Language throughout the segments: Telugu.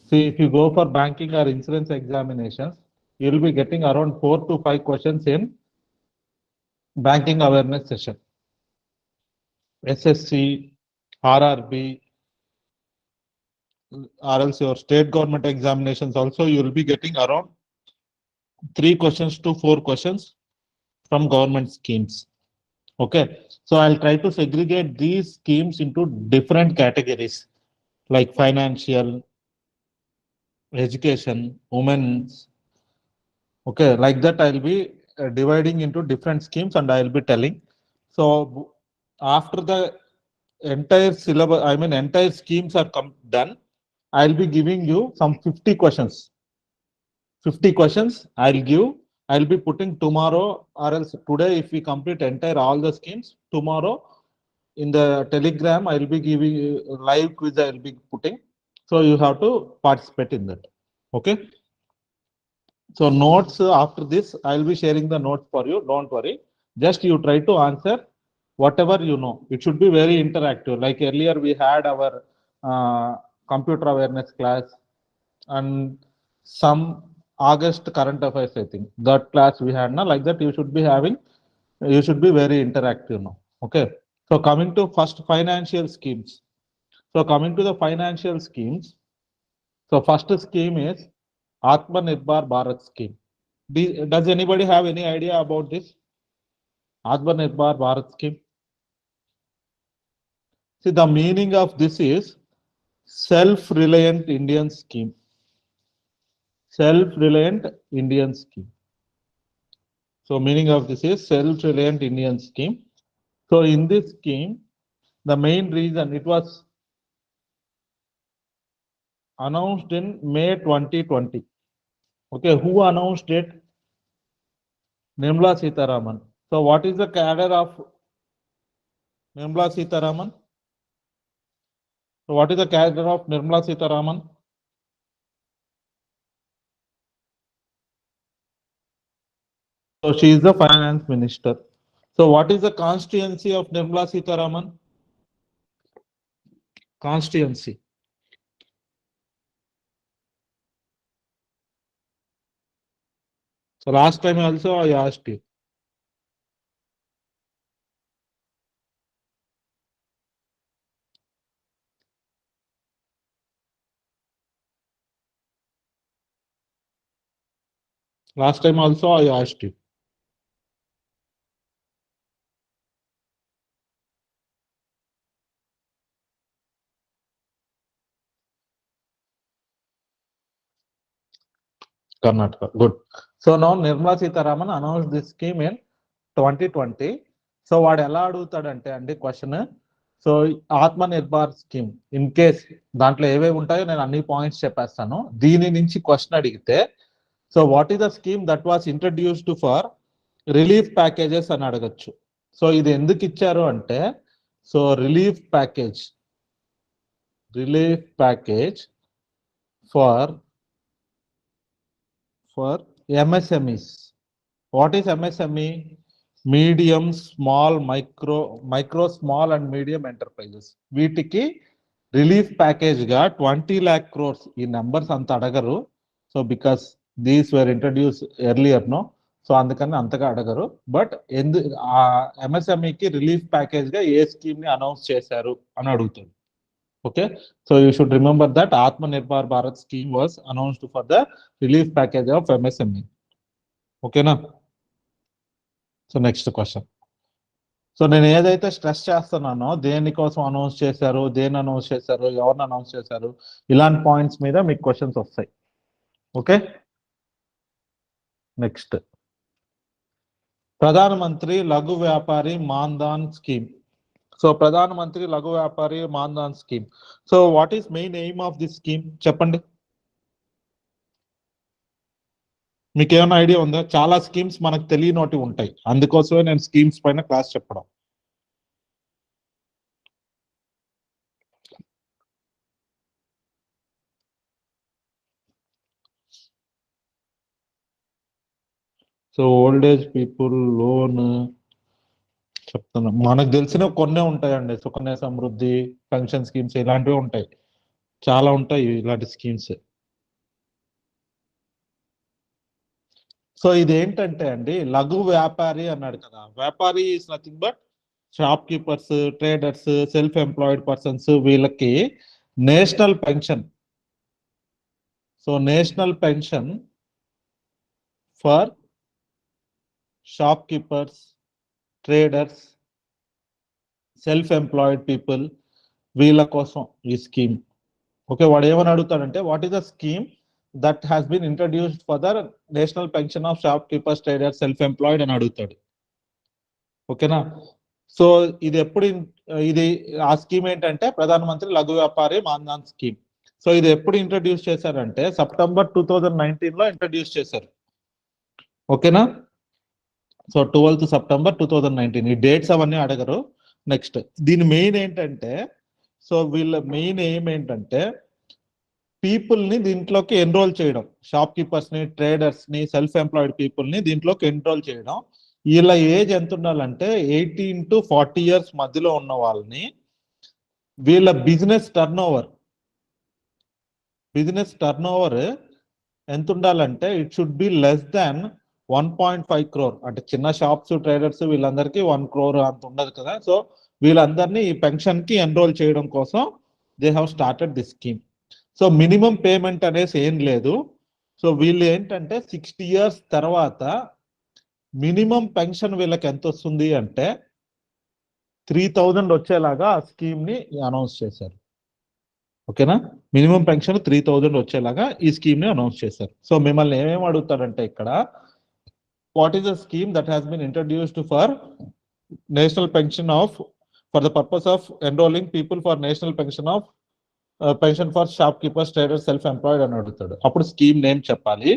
See, if you go for banking or insurance examinations, you will be getting around 4 to 5 questions in banking awareness session. SSC, RRB, or else your state government examinations also, you will be getting around 3 questions to 4 questions from government schemes. Okay, so I'll try to segregate these schemes into different categories like financial, education, women's. Okay, like that I'll be dividing into different schemes and I'll be telling. So after the entire syllabus, I mean entire schemes are done, I'll be giving you some 50 questions. 50 questions I'll be putting tomorrow or else today. If we complete entire all the schemes, tomorrow in the Telegram, I'll be giving you live quiz I'll be putting. So you have to participate in that. Okay. So notes after this, I'll be sharing the notes for you. Don't worry. Just you try to answer whatever you know. It should be very interactive. Like earlier, we had our computer awareness class and some August current affairs. I think that class we had now. Like that, you should be having. You should be very interactive now. Okay. So coming to first financial schemes. So coming to the financial schemes. So first scheme is Atmanirbhar Bharat scheme. Does anybody have any idea about this? Atmanirbhar Bharat scheme. See, the meaning of this is self-reliant Indian scheme. Self-reliant Indian scheme. So meaning of this is self-reliant Indian scheme. So in this scheme, the main reason it was announced in May 2020. Okay, who announced it? Nirmala Sitharaman. So what is the cadre of Nirmala Sitharaman? So what is the cadre of Nirmala Sitharaman? So she is the finance minister. So what is the constituency of Nirmala Sitharaman? Constituency. So last time also I asked you. Last time also I asked you. Karnataka. Good. So now Nirmala Sitharaman announced this scheme in 2020. So వాడు ఎలా అడుగుతాడంటే అండి question, so Atmanirbhar scheme in case దాంట్లో ఏవేవి ఉంటాయో నేను అన్ని పాయింట్స్ చెప్పేస్తాను. దీని నుంచి క్వశ్చన్ అడిగితే so what is the scheme that was introduced for relief packages అని అడగచ్చు. సో ఇది ఎందుకు ఇచ్చారు అంటే so relief package for MSMEs. What is MSME? Medium, small, micro, small and medium enterprises. వీటికి రిలీఫ్ ప్యాకేజ్ గా 20 lakh crores. ఈ నంబర్స్ అంత అడగరు. So because these were introduce earlier no, so అందుకని అంతగా అడగరు. బట్ ఆ ఎంఎస్ఎంఈకి రిలీఫ్ ప్యాకేజ్ గా ఏ స్కీమ్ ని అనౌన్స్ చేశారు అని అడుగుతుంది. Okay, so you should remember that Atmanirbhar Bharat scheme was announced for the relief package of MSME. Okay, na? So next question. So నేను ఏదైతే స్ట్రెస్ చేస్తున్నానో దేనికోసం అనౌన్స్ చేశారు, దేని అనౌన్స్ చేశారు, ఎవరిని అనౌన్స్ చేశారు, ఇలాంటి పాయింట్స్ మీద మీకు క్వశ్చన్స్ వస్తాయి. ఓకే, నెక్స్ట్ ప్రధానమంత్రి లఘు వ్యాపారి మాన్ధాన్ స్కీమ్. సో ప్రధానమంత్రి లఘు వ్యాపారి Maandhan scheme. So what is main aim of this scheme చెప్పండి. మీకు ఏమైనా ఐడియా ఉందా? చాలా స్కీమ్స్ మనకు తెలియనోటి ఉంటాయి, అందుకోసమే నేను స్కీమ్స్ పైన క్లాస్ చెప్పడం. So old age people loan చెప్తున్నా, మనకు తెలిసిన కొన్నే ఉంటాయండి. సుకన్య సమృద్ధి, పెన్షన్ స్కీమ్స్ ఇలాంటివి ఉంటాయి, చాలా ఉంటాయి ఇలాంటి స్కీమ్స్. సో ఇదేంటంటే అండి లఘు వ్యాపారి అన్నాడు కదా, వ్యాపారి is nothing but shopkeepers, traders, self employed persons, వీళ్ళకి national pension. So national pension for shopkeepers, traders, self employed people, వీళ్ళ కోసం ఈ స్కీమ్. ఓకే, వాడు ఏమని అడుగుతాడంటే what is the scheme that has been introduced for the national pension of shopkeepers, traders, self employed అని అడుగుతాడు. ఓకేనా. సో ఇది ఎప్పుడు ఇది ఆ స్కీమ్ ఏంటంటే ప్రధానమంత్రి లఘు వ్యాపారి మాన్ధన్ స్కీమ్. సో ఇది ఎప్పుడు ఇంట్రడ్యూస్ చేశారంటే సెప్టెంబర్ 2019 లో ఇంట్రడ్యూస్ చేశారు. ఓకేనా. సో 12th సెప్టెంబర్ 2019, ఈ డేట్స్ అవన్నీ అడగరు. నెక్స్ట్ దీని మెయిన్ ఏంటంటే, సో వీళ్ళ మెయిన్ ఎయిమ్ ఏంటంటే పీపుల్ ని దీంట్లోకి ఎన్రోల్ చేయడం, షాప్ కీపర్స్ ని, ట్రేడర్స్ ని, సెల్ఫ్ ఎంప్లాయిడ్ పీపుల్ ని దీంట్లోకి ఎన్రోల్ చేయడం. వీళ్ళ ఏజ్ ఎంత ఉండాలంటే 18 to 40 years మధ్యలో ఉన్న వాళ్ళని, వీళ్ళ బిజినెస్ టర్న్ ఓవర్ ఎంత ఉండాలంటే it should be less than 1.5 crore. అంటే చిన్న షాప్స్, ట్రేడర్స్ వీళ్ళందరికీ 1 crore అంత ఉండదు కదా. సో వీళ్ళందరినీ ఈ పెన్షన్ కి ఎన్రోల్ చేయడం కోసం they have started this scheme. So minimum payment అనేసి ఏం లేదు. సో వీళ్ళు ఏంటంటే 60 years తర్వాత మినిమం పెన్షన్ వీళ్ళకి ఎంత వస్తుంది అంటే 3,000 వచ్చేలాగా ఆ స్కీమ్ ని అనౌన్స్ చేశారు. ఓకేనా, మినిమం పెన్షన్ 3,000 వచ్చేలాగా ఈ స్కీమ్ ని అనౌన్స్ చేశారు. సో మిమ్మల్ని ఏమేమి అడుగుతారంటే ఇక్కడ what is the scheme that has been introduced for national pension of for the purpose of enrolling people for national pension of pension for shopkeepers, traders, self employed అని అడుగుతాడు. అప్పుడు స్కీమ్ నేమ్ చెప్పాలి.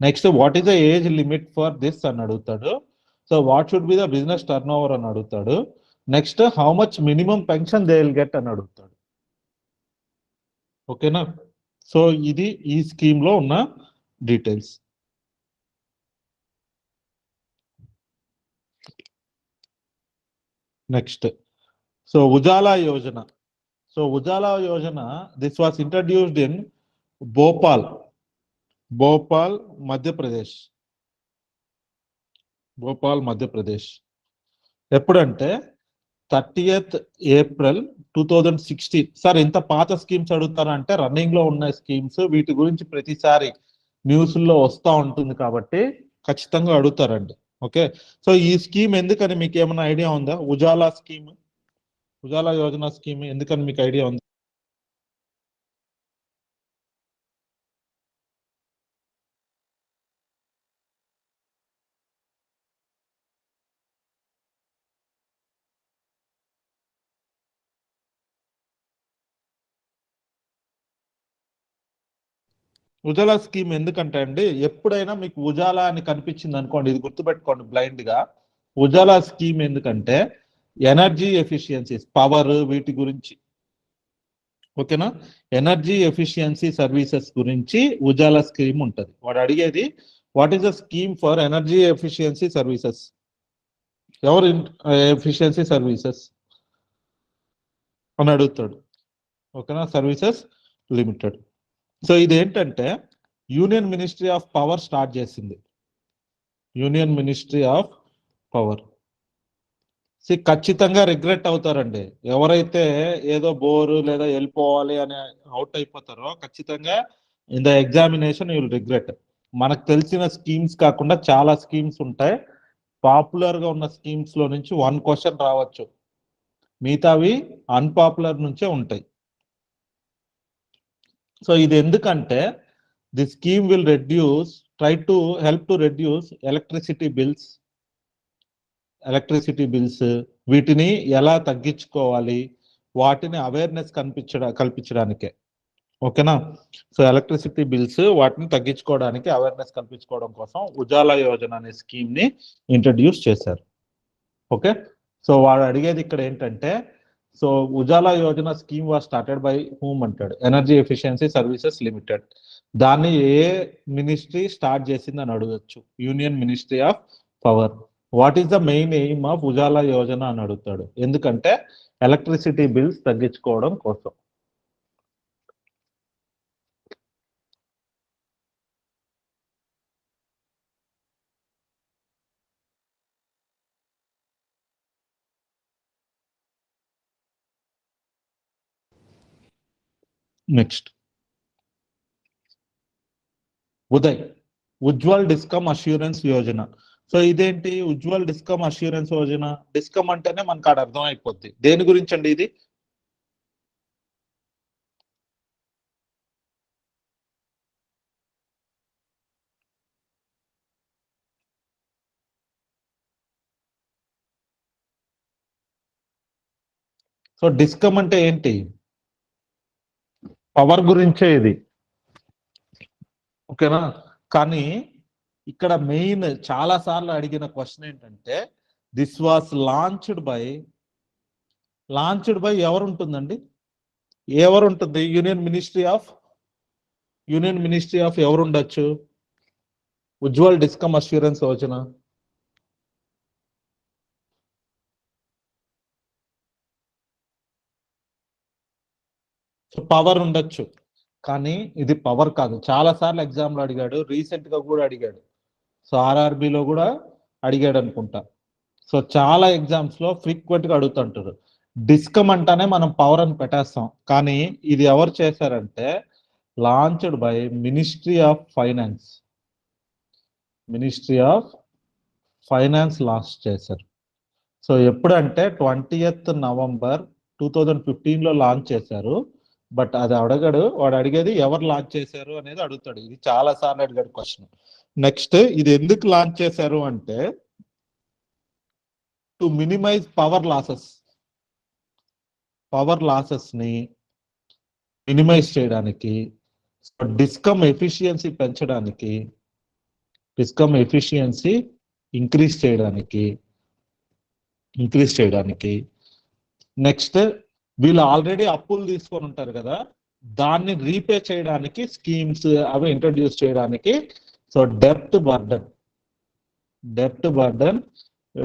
Next what is the age limit for this అని అడుగుతాడు. So what should be the business turnover అని అడుగుతాడు. Next how much minimum pension they will get అని అడుగుతాడు. ఓకేనా. సో ఇది ఈ స్కీమ్ లో ఉన్న details. Next so Ujala Yojana. So Ujala Yojana this was introduced in Bhopal Madhya Pradesh. ఎప్పుడంటే 30th April 2016. సార్ ఇంత పాత స్కీమ్స్ అడుగుతారంటే రన్నింగ్ లో ఉన్న స్కీమ్స్, వీటి గురించి ప్రతిసారి న్యూస్ లో వస్తూ ఉంటుంది కాబట్టి ఖచ్చితంగా అడుగుతారండి. ఓకే, సో ఈ స్కీమ్ ఎందుకని మీకు ఏమైనా ఐడియా ఉందా? ఉజాలా యోజన స్కీమ్ ఎందుకని మీకు ఐడియా ఉంది? ఉజాలా స్కీమ్ ఎందుకంటే అండి, ఎప్పుడైనా మీకు ఉజాలా అని కనిపించింది అనుకోండి, ఇది గుర్తుపెట్టుకోండి బ్లైండ్ గా. ఉజాలా స్కీమ్ ఎందుకంటే ఎనర్జీ ఎఫిషియన్సీస్, పవర్, వీటి గురించి. ఓకేనా, ఎనర్జీ ఎఫిషియన్సీ సర్వీసెస్ గురించి ఉజాలా స్కీమ్ ఉంటుంది. వాడు అడిగేది what is the scheme for energy efficiency services. ఎవరు ఎఫిషియన్సీ సర్వీసెస్ అని అడుగుతాడు. ఓకేనా, సర్వీసెస్ లిమిటెడ్. సో ఇదేంటంటే union ministry of power start చేసింది. Union ministry of power. ఖచ్చితంగా రిగ్రెట్ అవుతారండి ఎవరైతే ఏదో బోరు లేదా వెళ్ళిపోవాలి అని అవుట్ అయిపోతారో. ఖచ్చితంగా in the examination you will regret. మనకు తెలిసిన స్కీమ్స్ కాకుండా చాలా స్కీమ్స్ ఉంటాయి. పాపులర్ గా ఉన్న స్కీమ్స్ లో నుంచి 1 question రావచ్చు, మిగతావి అన్పాపులర్ నుంచే ఉంటాయి. సో ఇది ఎందుకంటే the scheme will try to help to reduce electricity bills, వీటిని ఎలా తగ్గించుకోవాలి, వాటిని అవేర్నెస్ కల్పించడానికే. ఓకేనా, సో ఎలక్ట్రిసిటీ బిల్స్ వాటిని తగ్గించుకోవడానికి అవేర్నెస్ కల్పించుకోవడం కోసం ఉజాలా యోజన అనే స్కీమ్ ని ఇంట్రడ్యూస్ చేశారు. ఓకే, సో వాడు అడిగేది ఇక్కడ ఏంటంటే, so Ujala Yojana scheme was started by whom అంటాడు, ఎనర్జీ ఎఫిషియన్సీ సర్వీసెస్ లిమిటెడ్. దాన్ని ఏ మినిస్ట్రీ స్టార్ట్ చేసింది అని అడగచ్చు, union ministry of power. What is the main aim of Ujala Yojana అని అడుగుతాడు, ఎందుకంటే ఎలక్ట్రిసిటీ బిల్స్ తగ్గించుకోవడం కోసం. Next Uday, Ujwal discom assurance Yojana. So ఇదేంటి Ujwal discom assurance Yojana? Discom అంటేనే మనకు ఆడ అర్థం అయిపోద్ది. దేని గురించి అండి ఇది? సో డిస్కమ్ అంటే ఏంటి? పవర్ గురించే ఇది, ఓకేనా? కానీ ఇక్కడ మెయిన్ చాలా సార్లు అడిగిన క్వశ్చన్ ఏంటంటే దిస్ వాస్ లాంచ్డ్ బై ఎవరు ఉంటుందండి? ఎవరు ఉంటుంది? యూనియన్ మినిస్ట్రీ ఆఫ్ ఎవరు ఉండొచ్చు? Ujjwal discom assurance Yojana. So power ఉండొచ్చు, కానీ ఇది పవర్ కాదు. చాలా సార్లు ఎగ్జామ్ లో అడిగాడు, రీసెంట్ గా కూడా అడిగాడు. సో ఆర్ఆర్బిలో కూడా అడిగాడు అనుకుంటా. సో చాలా ఎగ్జామ్స్ లో ఫ్రీక్వెంట్ గా అడుగుతుంటారు. డిస్కమ్ అంటానే మనం పవర్ అని పెట్టేస్తాం, కానీ ఇది ఎవరు చేశారంటే launched by ministry of finance launch చేశారు. సో ఎప్పుడంటే 20th నవంబర్ 2015 లో లాంచ్ చేశారు. బట్ అది అడగడు, వాడు అడిగేది ఎవరు లాంచ్ చేశారు అనేది అడుగుతాడు. ఇది చాలా సార్లు అడిగాడు క్వశ్చన్. నెక్స్ట్, ఇది ఎందుకు లాంచ్ చేశారు అంటే టు మినిమైజ్ పవర్ లాసెస్ ని మినిమైజ్ చేయడానికి, డిస్కమ్ ఎఫిషియన్సీ పెంచడానికి, డిస్కమ్ ఎఫిషియన్సీ ఇంక్రీజ్ చేయడానికి. నెక్స్ట్, వీళ్ళు ఆల్రెడీ అప్పులు తీసుకొని ఉంటారు కదా, దాన్ని రీపే చేయడానికి స్కీమ్స్ అవి ఇంట్రడ్యూస్ చేయడానికి. సో డెప్ట్ బర్డన్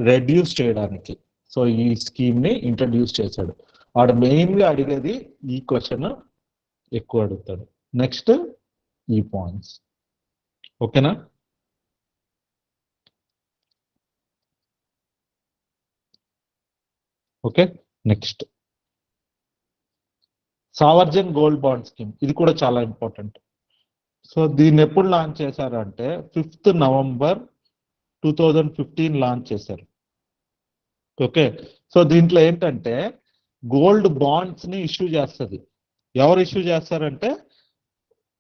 రెడ్యూస్ చేయడానికి సో ఈ స్కీమ్ ని ఇంట్రడ్యూస్ చేశాడు. వాడు మెయిన్ గా అడిగేది ఈ క్వశ్చన్ ఎక్కువ అడుగుతాడు. నెక్స్ట్ ఈ పాయింట్స్, ఓకేనా? Okay, next sovereign gold bond scheme. ఇది కూడా చాలా ఇంపార్టెంట్. సో దీన్ని ఎప్పుడు లాంచ్ చేశారు అంటే 5th నవంబర్ 2015 లాంచ్ చేశారు. ఓకే, సో దీంట్లో ఏంటంటే గోల్డ్ బాండ్స్ ని ఇష్యూ చేస్తుంది. ఎవరు ఇష్యూ చేస్తారంటే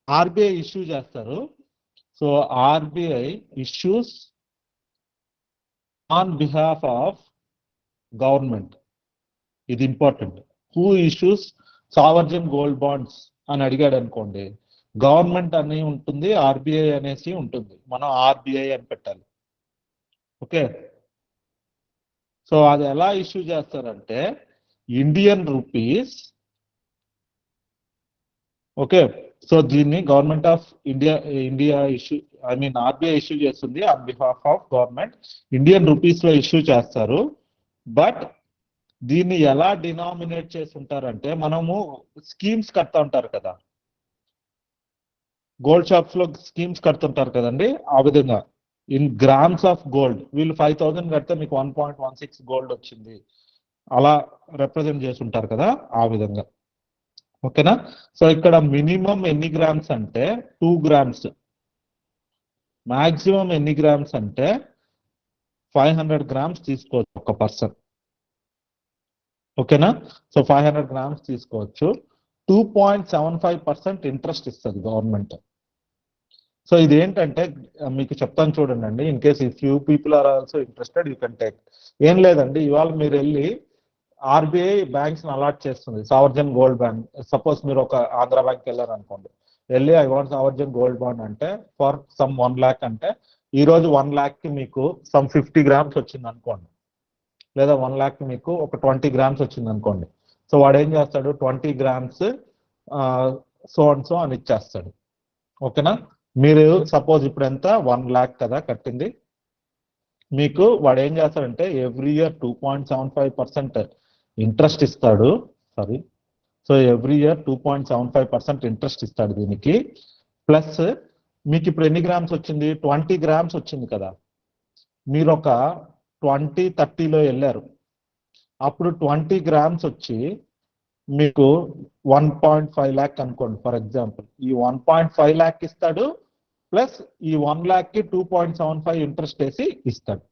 ఆర్బిఐ ఇష్యూ చేస్తారు. So RBI issues on behalf of government. ఇది important. Who issues sovereign gold bonds అని అడిగాడు అనుకోండి, గవర్నమెంట్ అని ఉంటుంది, ఆర్బిఐ అనేసి ఉంటుంది. మనం ఆర్బిఐ అని పెట్టాలి. ఓకే, సో అది ఎలా ఇష్యూ చేస్తారంటే ఇండియన్ రూపీస్. ఓకే, సో దీన్ని government of India issue, RBI issue చేస్తుంది on behalf of government. Indian rupees లో ఇష్యూ చేస్తారు. బట్ దీన్ని ఎలా డినామినేట్ చేసి ఉంటారంటే, మనము స్కీమ్స్ కడతా ఉంటారు కదా, గోల్డ్ షాప్స్ లో స్కీమ్స్ కడుతుంటారు కదండి, ఆ విధంగా ఇన్ గ్రామ్స్ ఆఫ్ గోల్డ్. వీళ్ళు 5,000 కడితే మీకు 1.16 గోల్డ్ వచ్చింది, అలా రిప్రజెంట్ చేసి ఉంటారు కదా, ఆ విధంగా. ఓకేనా? సో ఇక్కడ మినిమం ఎన్ని గ్రామ్స్ అంటే 2 గ్రామ్స్, మాక్సిమం ఎన్ని గ్రామ్స్ అంటే 500 గ్రామ్స్ తీసుకోవచ్చు ఒక పర్సన్. ఓకేనా? సో 500 గ్రామ్స్ తీసుకోవచ్చు. 2.75% ఇంట్రెస్ట్ ఇస్తుంది గవర్నమెంట్. సో ఇదేంటంటే మీకు చెప్తాను చూడండి. In case if you people are also interested you can take. ఏం లేదండి, ఇవాళ మీరు వెళ్ళి ఆర్బిఐ బ్యాంక్స్ అలాట్ చేస్తుంది సావర్జన్ గోల్డ్ బాండ్. సపోజ్ మీరు ఒక ఆంధ్ర బ్యాంక్ వెళ్ళారు అనుకోండి, వెళ్ళి ఐ వాంట్ సావర్జన్ గోల్డ్ బాండ్ అంటే ఫర్ సమ్ 1 lakh అంటే ఈ రోజు 1 lakh కి మీకు సమ్ 50 గ్రామ్స్ వచ్చింది అనుకోండి, లేదా 1 lakh కి మీకు ఒక 20 గ్రామ్స్ వచ్చింది అనుకోండి. సో వాడు ఏం చేస్తాడు, 20 గ్రామ్స్ సో అండ్ సో అని ఇచ్చేస్తాడు. ఓకేనా? మీరు సపోజ్ ఇప్పుడు ఎంత 1 lakh కదా కట్టింది, మీకు వాడు ఏం చేస్తాడంటే ఎవ్రీ ఇయర్ 2.75% ఇంట్రెస్ట్ ఇస్తాడు. Sorry, so every year 2.75% interest ఇస్తాడు దీనికి. ప్లస్ మీకు ఇప్పుడు ఎన్ని గ్రామ్స్ వచ్చింది, 20 గ్రామ్స్ వచ్చింది కదా, మీరు ఒక 20-30లో వెళ్ళారు, అప్పుడు 20 గ్రామ్స్ వచ్చి మీకు 1.5 lakh అనుకోండి ఫర్ ఎగ్జాంపుల్. ఈ 1.5 lakh ఇస్తాడు, ప్లస్ ఈ 1 lakh కి 2.75 ఇంట్రెస్ట్ వేసి ఇస్తాడు.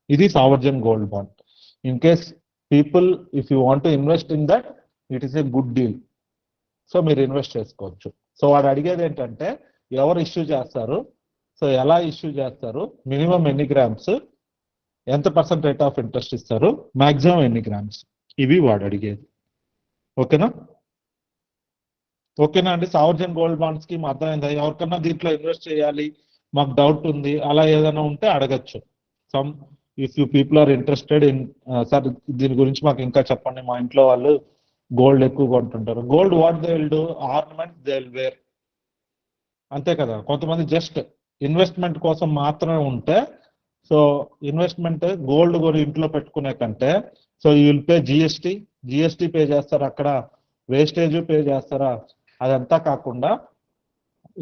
ఇది sovereign gold bond. In case people if you want to invest in that, it is a good deal. So మీరు ఇన్వెస్ట్ చేసుకోవచ్చు. సో వాడు అడిగేది ఏంటంటే ఎవరు ఇష్యూ చేస్తారు, సో ఎలా ఇష్యూ చేస్తారు, మినిమం ఎన్ని గ్రామ్స్, ఎంత % రేట్ ఆఫ్ ఇంట్రెస్ట్ ఇస్తారు, మాక్సిమం ఎన్ని గ్రామ్స్, ఇవి వాడు అడిగేది. ఓకేనా? ఓకేనా అండి? సావర్జన్ గోల్డ్ బాండ్ స్కీమ్ అర్థమైందా? ఎవరికన్నా దీంట్లో ఇన్వెస్ట్ చేయాలి, మాకు డౌట్ ఉంది, అలా ఏదైనా ఉంటే అడగచ్చు. Some if you people are interested in sir దీని గురించి మాకు ఇంకా చెప్పండి, మా ఇంట్లో వాళ్ళు గోల్డ్ ఎక్కువ కొంటుంటారు. Gold what they will do, ornament they will wear, అంతే కదా. కొంతమంది జస్ట్ ఇన్వెస్ట్మెంట్ కోసం మాత్రమే ఉంటే, సో ఇన్వెస్ట్మెంట్ గోల్డ్ కొని ఇంట్లో పెట్టుకునే కంటే, so you will pay GST pay చేస్తారు, అక్కడ వేస్టేజ్ పే చేస్తారా, అదంతా కాకుండా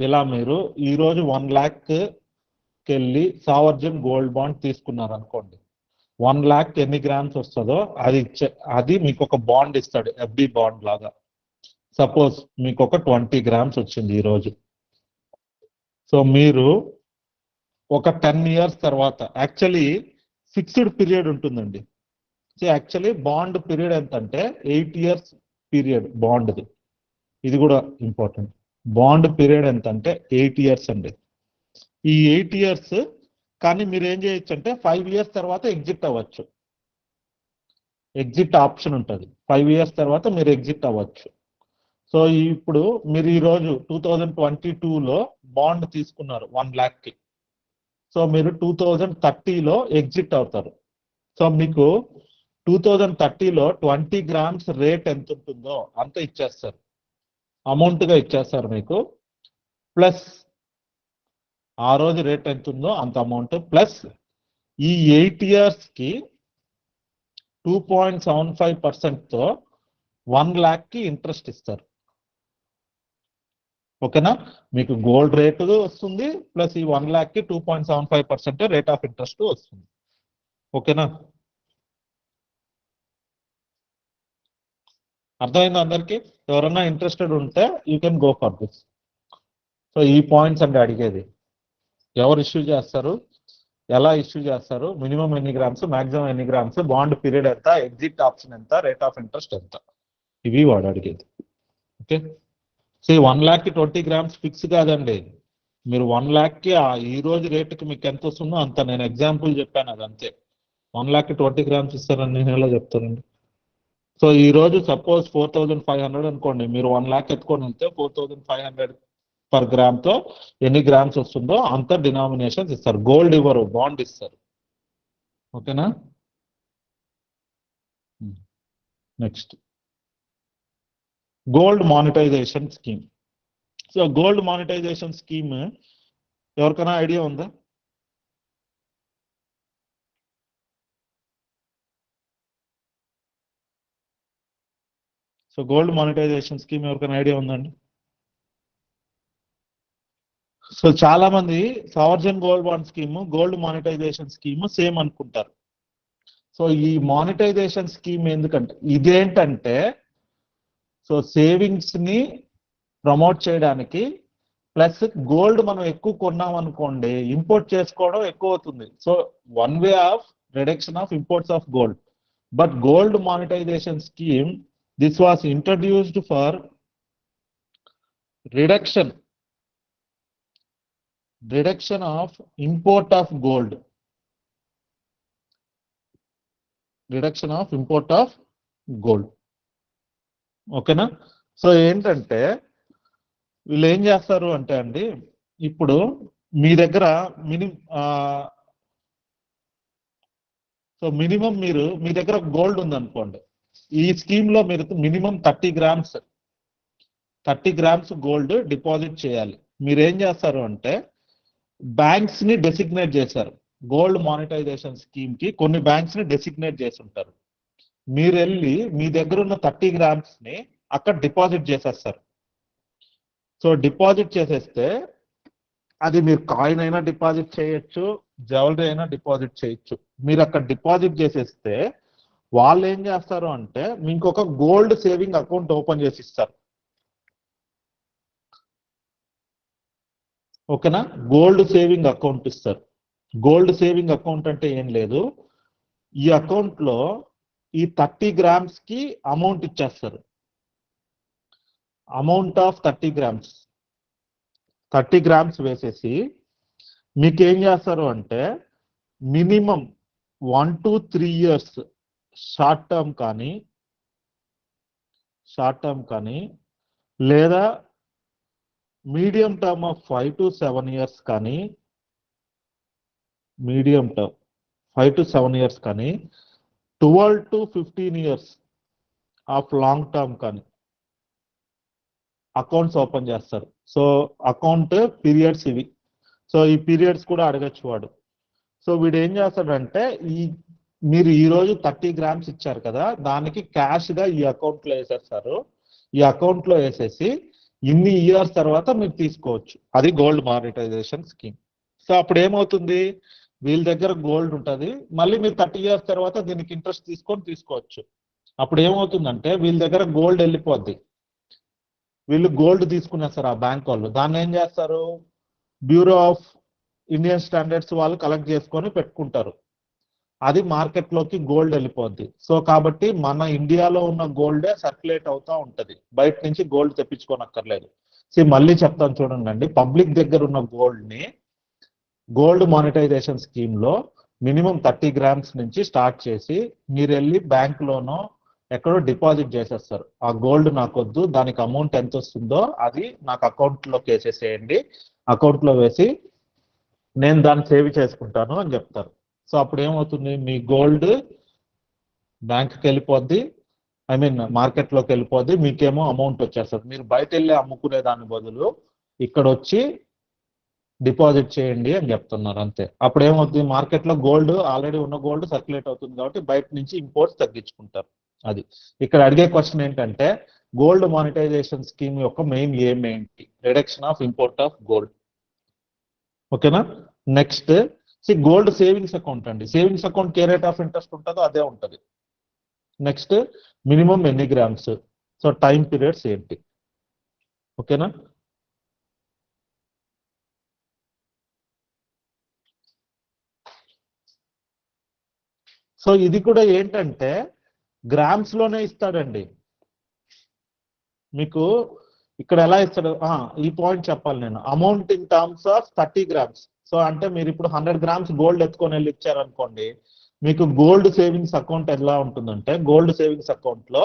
ఇలా మీరు ఈరోజు 1 lakh వెళ్ళి సావర్జన్ గోల్డ్ బాండ్ తీసుకున్నారు అనుకోండి, 1 lakh ఎన్ని గ్రామ్స్ వస్తుందో అది మీకు ఒక బాండ్ ఇస్తాడు, ఎఫ్డి బాండ్ లాగా. సపోజ్ మీకు ఒక 20 grams వచ్చింది ఈరోజు. సో మీరు ఒక 10 years తర్వాత, యాక్చువల్లీ ఫిక్స్డ్ పీరియడ్ ఉంటుందండి. సో యాక్చువల్లీ బాండ్ పీరియడ్ ఎంత అంటే 8 years పీరియడ్ బాండ్ది. ఇది కూడా ఇంపార్టెంట్. బాండ్ పీరియడ్ ఎంత అంటే 8 years అండి. ఈ 8 years కానీ మీరు ఏం చేయొచ్చు అంటే 5 years తర్వాత ఎగ్జిట్ అవ్వచ్చు. ఎగ్జిట్ ఆప్షన్ ఉంటుంది. 5 years తర్వాత మీరు ఎగ్జిట్ అవ్వచ్చు. సో ఇప్పుడు మీరు ఈరోజు 2022లో బాండ్ తీసుకున్నారు 1 lakh కి. సో మీరు 2030లో ఎగ్జిట్ అవుతారు. సో మీకు 2030లో 20 grams రేట్ ఎంత ఉంటుందో అంత ఇచ్చేస్తారు, అమౌంట్గా ఇచ్చేస్తారు మీకు. ప్లస్ ఆ రోజు రేట్ ఎంత ఉందో అంత అమౌంట్, ప్లస్ ఈ 8 yearsకి 2.75%తో 1 lakh కి ఇంట్రెస్ట్ ఇస్తారు. ఓకేనా? మీకు గోల్డ్ రేటు వస్తుంది, ప్లస్ ఈ 1 lakh కి 2.75% రేట్ ఆఫ్ ఇంట్రెస్ట్ వస్తుంది. ఓకేనా? అర్థమైందా అందరికి? ఎవరన్నా ఇంట్రెస్టెడ్ ఉంటే you can go for this. So ఈ పాయింట్స్ అంటే అడిగేది, ఎవరు ఇష్యూ చేస్తారు, ఎలా ఇష్యూ చేస్తారు, మినిమం ఎన్ని గ్రామ్స్, మాక్సిమం ఎన్ని గ్రామ్స్, బాండ్ పీరియడ్ ఎంత, ఎగ్జిట్ ఆప్షన్ ఎంత, రేట్ ఆఫ్ ఇంట్రెస్ట్ ఎంత, ఇవి వాడు అడిగేది. ఓకే. సో 1 lakh కి 20 grams ఫిక్స్ కాదండి. మీరు 1 lakh కి ఈ రోజు రేటుకి మీకు ఎంత వస్తుందో అంత, నేను ఎగ్జాంపుల్ చెప్పాను, అది అంతే. 1 lakh కి 20 grams ఇస్తారని నేను ఎలా చెప్తానండి? సో ఈ రోజు సపోజ్ 4,500 అనుకోండి, మీరు 1 lakh ఎత్తుకొని వెళ్తే 4,500 పర్ గ్రామ్ తో ఎన్ని గ్రామ్స్ వస్తుందో అంత డినామినేషన్స్ ఇస్తారు. గోల్డ్ ఇవ్వరు, బాండ్ ఇస్తారు. ఓకేనా? Next gold monetisation scheme. So gold monetisation scheme ఎవరికైనా ఐడియా ఉందా? సో గోల్డ్ మానిటైజేషన్ స్కీమ్ ఎవరికైనా ఐడియా ఉందండి? సో చాలా మంది sovereign gold bond scheme, gold monetisation scheme same అనుకుంటారు. సో ఈ మానిటైజేషన్ స్కీమ్ ఎందుకంటే ఇదేంటంటే, సో సేవింగ్స్ ని ప్రమోట్ చేయడానికి, ప్లస్ గోల్డ్ మనం ఎక్కువ కొన్నాం అనుకోండి, ఇంపోర్ట్ చేసుకోవడం ఎక్కువ అవుతుంది. So 1 way of reduction of imports of gold. But gold monetisation scheme, this was introduced for reduction of import of gold. Reduction of import of gold. ఓకేనా? సో ఏంటంటే వీళ్ళు ఏం చేస్తారు అంటే అండి, ఇప్పుడు మీ దగ్గర మినిమం మీ దగ్గర గోల్డ్ ఉందనుకోండి, ఈ స్కీమ్ లో మీరు మినిమం 30 grams గోల్డ్ డిపాజిట్ చేయాలి. మీరు ఏం చేస్తారు అంటే బ్యాంక్స్ ని డెసిగ్నేట్ చేశారు. గోల్డ్ మానిటైజేషన్ స్కీమ్ కి కొన్ని బ్యాంక్స్ ని డెసిగ్నేట్ చేసి ఉంటారు. మీరు వెళ్ళి మీ దగ్గర ఉన్న 30 grams ని అక్కడ డిపాజిట్ చేసేస్తారు. సో డిపాజిట్ చేసేస్తే అది మీరు కాయిన్ అయినా డిపాజిట్ చేయొచ్చు, జ్యువెలరీ అయినా డిపాజిట్ చేయొచ్చు. మీరు అక్కడ డిపాజిట్ చేసేస్తే వాళ్ళు ఏం చేస్తారు అంటే మీకు ఒక గోల్డ్ సేవింగ్ అకౌంట్ ఓపెన్ చేసి ఇస్తారు. ఓకేనా, గోల్డ్ సేవింగ్ అకౌంట్ ఇస్తారు. గోల్డ్ సేవింగ్ అకౌంట్ అంటే ఏం లేదు, ఈ అకౌంట్ లో ఈ 30 grams కి అమౌంట్ ఇచ్చేస్తారు. అమౌంట్ ఆఫ్ 30 grams 30 grams వేసేసి మీకు ఏం చేస్తారు అంటే minimum 1 to 3 years short term కానీ లేదా medium term of 5 to 7 years కానీ, మీడియం టర్మ్ 5 to 7 years కానీ, 12 to 15 years of long term కానీ అకౌంట్స్ ఓపెన్ చేస్తారు. సో అకౌంట్ పీరియడ్స్ ఇవి. సో ఈ పీరియడ్స్ కూడా అడగచ్చు వాడు. సో వీడు ఏం చేస్తాడంటే మీరు ఈ రోజు 30 grams ఇచ్చారు కదా, దానికి క్యాష్ గా ఈ అకౌంట్ లో వేసేస్తారు. ఈ అకౌంట్ లో వేసేసి ఇన్ని ఇయర్స్ తర్వాత మీరు తీసుకోవచ్చు. అది గోల్డ్ మానిటైజేషన్ స్కీమ్. సో అప్పుడు ఏమవుతుంది, వీళ్ళ దగ్గర గోల్డ్ ఉంటుంది, మళ్ళీ మీరు 30 years తర్వాత దీనికి ఇంట్రెస్ట్ తీసుకోవచ్చు. అప్పుడు ఏమవుతుందంటే వీళ్ళ దగ్గర గోల్డ్ వెళ్ళిపోద్ది. వీళ్ళు గోల్డ్ తీసుకునేస్తారు ఆ బ్యాంక్ వాళ్ళు. దాన్ని ఏం చేస్తారు, బ్యూరో ఆఫ్ ఇండియన్ స్టాండర్డ్స్ వాళ్ళు కలెక్ట్ చేసుకొని పెట్టుకుంటారు. అది మార్కెట్ లోకి గోల్డ్ వెళ్ళిపోద్ది. సో కాబట్టి మన ఇండియాలో ఉన్న గోల్డే సర్క్యులేట్ అవుతా ఉంటది, బయట నుంచి గోల్డ్ తెప్పించుకోనక్కర్లేదు. సో మళ్ళీ చెప్తాను చూడండి, పబ్లిక్ దగ్గర ఉన్న గోల్డ్ ని గోల్డ్ మానిటైజేషన్ స్కీమ్ లో మినిమం 30 grams నుంచి స్టార్ట్ చేసి మీరు వెళ్ళి బ్యాంక్ లోనో ఎక్కడో డిపాజిట్ చేసేస్తారు. ఆ గోల్డ్ నాకు వద్దు, దానికి అమౌంట్ ఎంత వస్తుందో అది నాకు అకౌంట్ లోకి వేసేసేయండి, అకౌంట్ లో వేసి నేను దాన్ని సేవ్ చేసుకుంటాను అని చెప్తారు. సో అప్పుడు ఏమవుతుంది, మీ గోల్డ్ బ్యాంక్కి వెళ్ళిపోద్ది, ఐ మీన్ మార్కెట్ లోకి వెళ్ళిపోద్ది, మీకేమో అమౌంట్ వచ్చేస్తుంది. మీరు బయట వెళ్ళి అమ్ముకునే దాని బదులు ఇక్కడ వచ్చి డిపాజిట్ చేయండి అని చెప్తున్నారు, అంతే. అప్పుడు ఏమవుతుంది, మార్కెట్ లో గోల్డ్ ఆల్రెడీ ఉన్న గోల్డ్ సర్క్యులేట్ అవుతుంది కాబట్టి బయట నుంచి ఇంపోర్ట్స్ తగ్గించుకుంటారు. అది ఇక్కడ అడిగే క్వశ్చన్ ఏంటంటే గోల్డ్ మానిటైజేషన్ స్కీమ్ యొక్క మెయిన్ ఎయిమ్ ఏంటి, reduction of import of gold. ఓకేనా. నెక్స్ట్ గోల్డ్ సేవింగ్స్ అకౌంట్ అండి. Savings account A rate of interest ఉంటుందో అదే ఉంటుంది. నెక్స్ట్ మినిమం ఎన్ని గ్రామ్స్, సో టైం పీరియడ్స్ ఏంటి. ఓకేనా. సో ఇది కూడా ఏంటంటే గ్రామ్స్ లోనే ఇస్తాడండి మీకు. ఇక్కడ ఎలా ఇస్తాడు, ఈ పాయింట్ చెప్పాలి నేను. Amount in terms of 30 grams. So అంటే మీరు ఇప్పుడు 100 grams గోల్డ్ ఎత్తుకొని వెళ్ళి ఇచ్చారనుకోండి, మీకు గోల్డ్ సేవింగ్స్ అకౌంట్ ఎలా ఉంటుందంటే, గోల్డ్ సేవింగ్స్ అకౌంట్ లో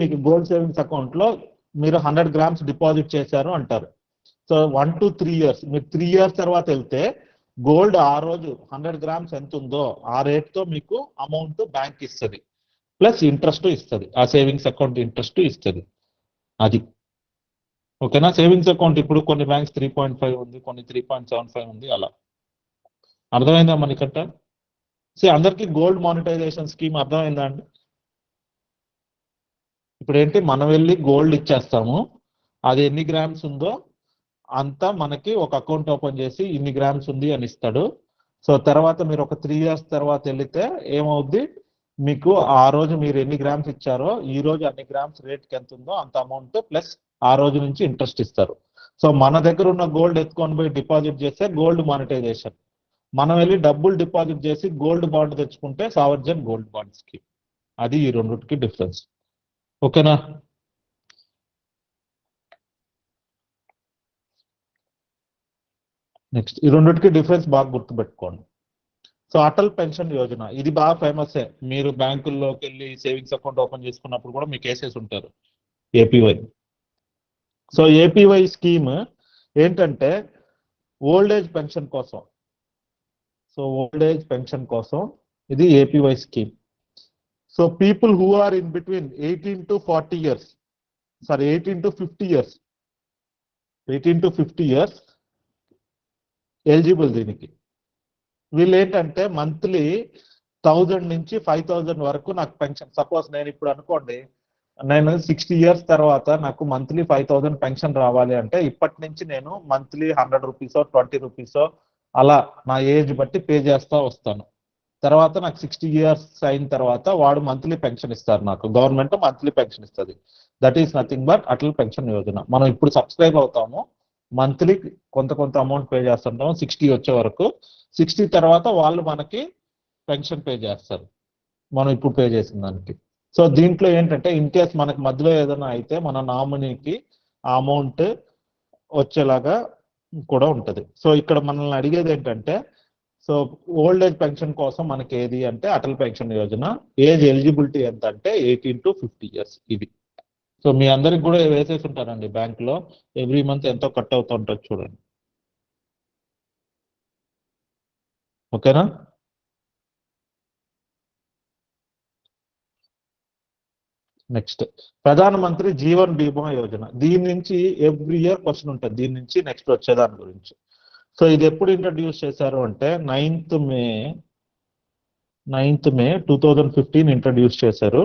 మీకు గోల్డ్ సేవింగ్స్ అకౌంట్ లో మీరు 100 grams డిపాజిట్ చేశారు అంటారు. సో 1 to 3 years, మీరు 3 years తర్వాత వెళ్తే గోల్డ్ ఆ రోజు 100 grams ఎంత ఉందో ఆ రేట్ తో మీకు అమౌంట్ బ్యాంక్ ఇస్తుంది, ప్లస్ ఇంట్రెస్ట్ ఇస్తుంది, ఆ సేవింగ్స్ అకౌంట్ ఇంట్రెస్ట్ ఇస్తుంది. అది ఓకేనా. సేవింగ్స్ అకౌంట్ ఇప్పుడు కొన్ని బ్యాంక్స్ 3.5 ఉంది, కొన్ని 3.75 ఉంది, అలా. అర్థమైందా మనకంట? అందరికీ గోల్డ్ మానిటైజేషన్ స్కీమ్ అర్థమైందా అండి? ఇప్పుడు ఏంటి, మనం వెళ్ళి గోల్డ్ ఇచ్చేస్తాము, అది ఎన్ని గ్రామ్స్ ఉందో అంతా మనకి ఒక అకౌంట్ ఓపెన్ చేసి ఇన్ని గ్రామ్స్ ఉంది అని ఇస్తాడు. సో తర్వాత మీరు ఒక 3 years తర్వాత వెళితే ఏమవుద్ది, మీకు ఆ రోజు మీరు ఎన్ని గ్రామ్స్ ఇచ్చారో ఈ రోజు అన్ని గ్రామ్స్ రేట్కి ఎంత ఉందో అంత అమౌంట్ ప్లస్ ఆ రోజు నుంచి ఇంట్రెస్ట్ ఇస్తారు. సో మన దగ్గర ఉన్న గోల్డ్ ఎత్తుకొని పోయి డిపాజిట్ చేస్తే గోల్డ్ మానిటైజేషన్, మనం వెళ్ళి డబ్బులు డిపాజిట్ చేసి గోల్డ్ బాండ్ తెచ్చుకుంటే సావర్జన్ గోల్డ్ బాండ్ స్కీమ్. అది ఈ రెండుకి డిఫరెన్స్. ఓకేనా. నెక్స్ట్ ఈ రెండుకి డిఫరెన్స్ బాగా గుర్తుపెట్టుకోండి. సో అటల్ పెన్షన్ యోజన ఇది బాగా ఫేమస్. మీరు బ్యాంకుల్లోకి వెళ్ళి సేవింగ్స్ అకౌంట్ ఓపెన్ చేసుకున్నప్పుడు కూడా మీకు కేసెస్ ఉంటారు, ఏపీవై. సో ఏపీవై స్కీమ్ ఏంటంటే ఓల్డ్ ఏజ్ పెన్షన్ కోసం. సో ఓల్డ్ ఏజ్ పెన్షన్ కోసం ఇది APY scheme. So people who are in between 18 to 40 years, sorry 18 to 50 years, 18 to 50 years eligible దీనికి. వీళ్ళు ఏంటంటే మంత్లీ 1000 నుంచి 5000 వరకు నాకు పెన్షన్. సపోజ్ నేను ఇప్పుడు అనుకోండి, నేను 60 years తర్వాత నాకు మంత్లీ 5000 పెన్షన్ రావాలి అంటే ఇప్పటి నుంచి నేను మంత్లీ 100 రూపీసో 20 రూపీసో అలా నా ఏజ్ బట్టి పే చేస్తా వస్తాను. తర్వాత నాకు 60 years అయిన తర్వాత వాడు మంత్లీ పెన్షన్ ఇస్తారు, నాకు గవర్నమెంట్ మంత్లీ పెన్షన్ ఇస్తుంది. That is nothing but Atal pension Yojana. మనం ఇప్పుడు సబ్స్క్రైబ్ అవుతాము, మంత్లీ కొంత అమౌంట్ పే చేస్తుంటాము 60 వచ్చే వరకు. 60 తర్వాత వాళ్ళు మనకి పెన్షన్ పే చేస్తారు మనం ఇప్పుడు పే చేసిన దానికి. సో దీంట్లో ఏంటంటే ఇన్ కేస్ మనకి మధ్యలో ఏదైనా అయితే మన నామినీకి ఆ అమౌంట్ వచ్చేలాగా కూడా ఉంటది. సో ఇక్కడ మనల్ని అడిగేది ఏంటంటే, సో ఓల్డ్ ఏజ్ పెన్షన్ కోసం మనకి ఏది అంటే Atal pension Yojana. Age eligibility ఎంత అంటే 18 to 50 years ఇది. సో మీ అందరికి కూడా వేసేసి ఉంటారండి బ్యాంక్ లో, ఎవ్రీ మంత్ ఎంతో కట్ అవుతూ ఉంటుంది చూడండి. ఓకేనా? నెక్స్ట్ ప్రధానమంత్రి జీవన్ బీమా యోజన. దీని నుంచి ఎవ్రీ ఇయర్ క్వశ్చన్ ఉంటుంది దీని నుంచి నెక్స్ట్ వచ్చేదాని గురించి. సో ఇది ఎప్పుడు ఇంట్రడ్యూస్ చేశారు అంటే 9th May 2015 ఇంట్రడ్యూస్ చేశారు.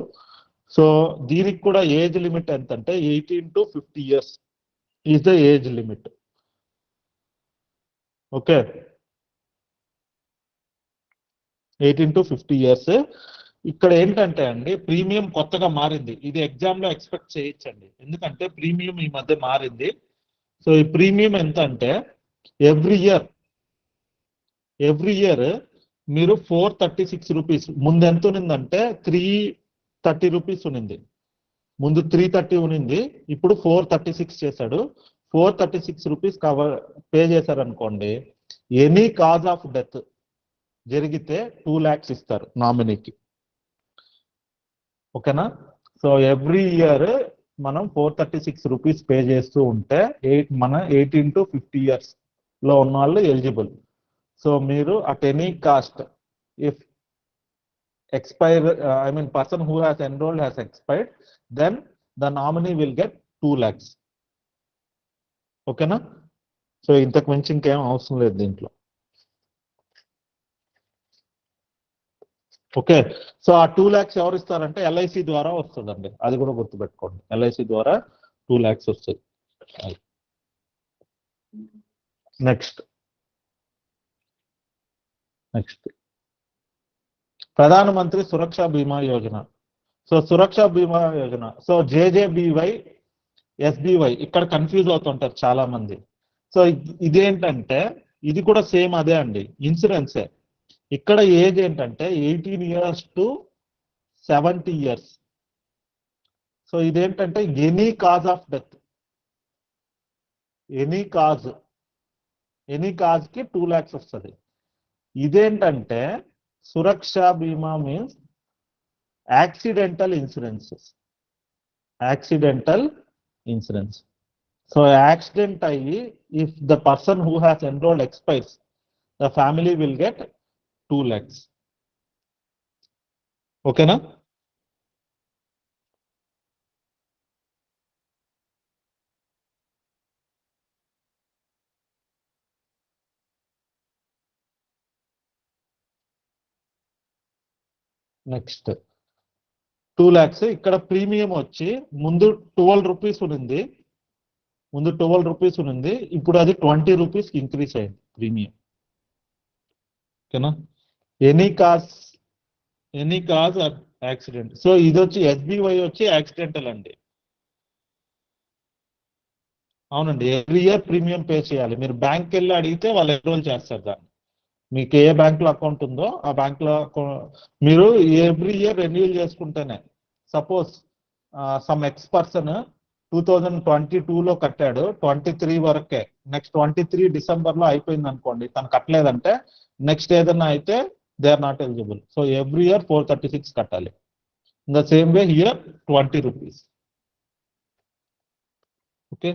సో దీనికి కూడా ఏజ్ లిమిట్ ఎంత అంటే 18 to 50 years is the age limit. Okay, 18 to 50 years. ఇక్కడ ఏంటంటే అండి ప్రీమియం కొత్తగా మారింది, ఇది ఎగ్జామ్ లో ఎక్స్పెక్ట్ చేయొచ్చండి, ఎందుకంటే ప్రీమియం ఈ మధ్య మారింది. సో ఈ ప్రీమియం ఎంత అంటే ఎవ్రీ ఇయర్ మీరు 436 రూపీస్, ముందు ఎంత ఉన్నిందంటే 330 రూపీస్ ఉన్నింది, ముందు 330 ఉన్నింది, ఇప్పుడు 436 చేశాడు. 436 రూపీస్ పే చేశారనుకోండి, ఎనీ కాజ్ ఆఫ్ డెత్ జరిగితే 2 lakhs ఇస్తారు నామినీకి. ఓకేనా? సో ఎవ్రీ ఇయర్ మనం 436 రూపీస్ పే చేస్తూ ఉంటే మన 18 to 50 years లో ఉన్న వాళ్ళు ఎలిజిబుల్. సో మీరు at any cost if expire person who has enrolled has expired, then the nominee will get 2 lakhs. ఓకేనా? సో ఇంతకు మించి ఇంకేం అవసరం లేదు దీంట్లో. ఓకే, సో ఆ 2 lakhs ఎవరు ఇస్తారంటే ఎల్ఐసి ద్వారా వస్తుందండి, అది కూడా గుర్తుపెట్టుకోండి, ఎల్ఐసి ద్వారా 2 lakhs వస్తుంది. నెక్స్ట్ ప్రధానమంత్రి సురక్ష బీమా యోజన. సో సురక్ష బీమా యోజన, సో జేజేబీవై ఎస్బీవై ఇక్కడ కన్ఫ్యూజ్ అవుతుంటారు చాలా మంది. సో ఇదేంటంటే ఇది కూడా సేమ్ అదే అండి, ఇన్సూరెన్సే. ఇక్కడ ఏజ్ ఏంటంటే 18 years to 70 years. సో ఇదేంటంటే any cause of death, any cause కి 2 lakhs వస్తుంది. ఇదేంటంటే Suraksha Bima means accidental insurance. So accident అయ్యి if the person who has enrolled expires, the family will get 2 lakhs. ఓకేనా? నెక్స్ట్ 2 lakhs. ఇక్కడ ప్రీమియం వచ్చి ముందు 12 రూపీస్ ఉన్నింది, ఇప్పుడు అది 20 రూపీస్ ఇంక్రీజ్ అయింది ప్రీమియం. ఓకేనా? Any cause accident. సో ఇది వచ్చి ఎస్బీవై వచ్చి యాక్సిడెంటల్ అండి. అవునండి, ఎవ్రీ ఇయర్ ప్రీమియం పే చేయాలి. మీరు బ్యాంక్ వెళ్ళి అడిగితే వాళ్ళు ఎన్రోల్ చేస్తారు దాన్ని. మీకు ఏ బ్యాంక్ లో అకౌంట్ ఉందో ఆ బ్యాంక్ లో మీరు ఎవ్రీ ఇయర్ రెన్యూల్ చేసుకుంటేనే. సపోజ్ సమ్ ఎక్స్ పర్సన్ 2022లో కట్టాడు, 23 వరకే, నెక్స్ట్ 23 డిసెంబర్ లో అయిపోయింది అనుకోండి, తను కట్టలేదంటే నెక్స్ట్ ఏదన్నా అయితే they are not eligible. So every year 436 కట్టాలి. In the same way here 20 rupees. Okay,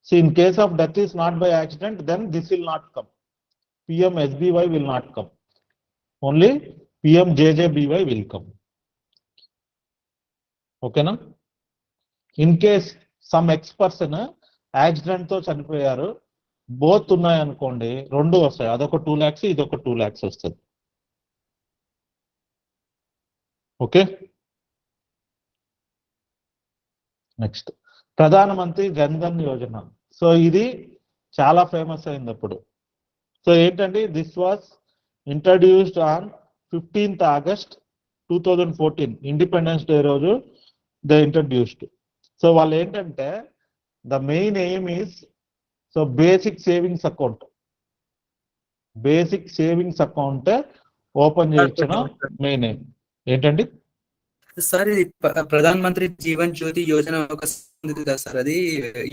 so in case of death is not by accident, then this will not come, PMSBY will not come, only PMJJBY will come. ఓకేనా? In case some X person accident తో చనిపోయారు, బోత్ ఉన్నాయనుకోండి, 2 వస్తాయి, అదొక 2 lakhs, ఇదొక 2 lakhs వస్తుంది. ఓకే, నెక్స్ట్ ప్రధానమంత్రి జన్ధన్ యోజన. సో ఇది చాలా ఫేమస్ అయింది అప్పుడు. సో ఏంటంటే this was introduced on 15th August 2014, independence day రోజు దే ఇంట్రడ్యూస్డ్. సో వాళ్ళు ఏంటంటే the main aim is so basic savings account open చేయించడం మెయిన్ ఎయిమ్. ఏంటండి సార్ ఇది ప్రధాన్ మంత్రి జీవన్ జ్యోతి యోజన ఒక ఉంది కదా సార్, అది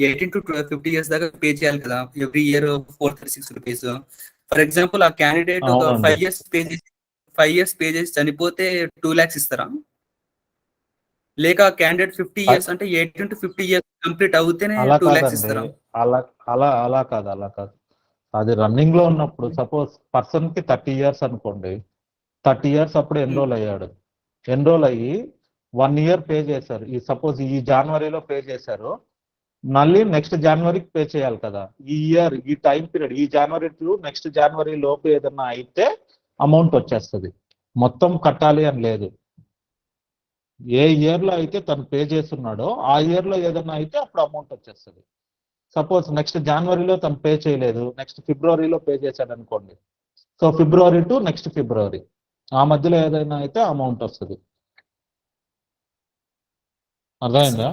18 to 50 years దాకా పే చేయాలి కదా every year 436 rupees. For example ఆ క్యాండిడేట్ ఒక 5 years పే చేసి చనిపోతే 2 lakhs ఇస్తారా? లేక క్యాండిడేట్ 50 years అంటే 18 to 50 years కంప్లీట్ అవుతేనే 2 lakhs ఇస్తారా? అలా కాదు. అది రన్నింగ్ లో ఉన్నప్పుడు సపోజ్ పర్సన్ కి 30 years అనుకోండి, 30 years అప్పుడు ఎన్రోల్ అయ్యాడు. ఎన్రోల్ అయ్యి 1 year పే చేశారు. ఈ సపోజ్ ఈ జనవరిలో పే చేశారు, మళ్ళీ నెక్స్ట్ జనవరికి పే చేయాలి కదా. ఈ ఇయర్ ఈ టైం పీరియడ్ ఈ జనవరి టు నెక్స్ట్ జనవరి లోపు ఏదన్నా అయితే అమౌంట్ వచ్చేస్తుంది. మొత్తం కట్టాలి అని లేదు. ఏ ఇయర్ లో అయితే తను పే చేస్తున్నాడో ఆ ఇయర్ లో ఏదన్నా అయితే అప్పుడు అమౌంట్ వచ్చేస్తుంది. సపోజ్ నెక్స్ట్ జనవరిలో తను పే చేయలేదు, నెక్స్ట్ ఫిబ్రవరిలో పే చేశాడు అనుకోండి, so February to next February ఆ మధ్యలో ఏదైనా అయితే అమౌంట్ వస్తుంది. అర్థమైందా?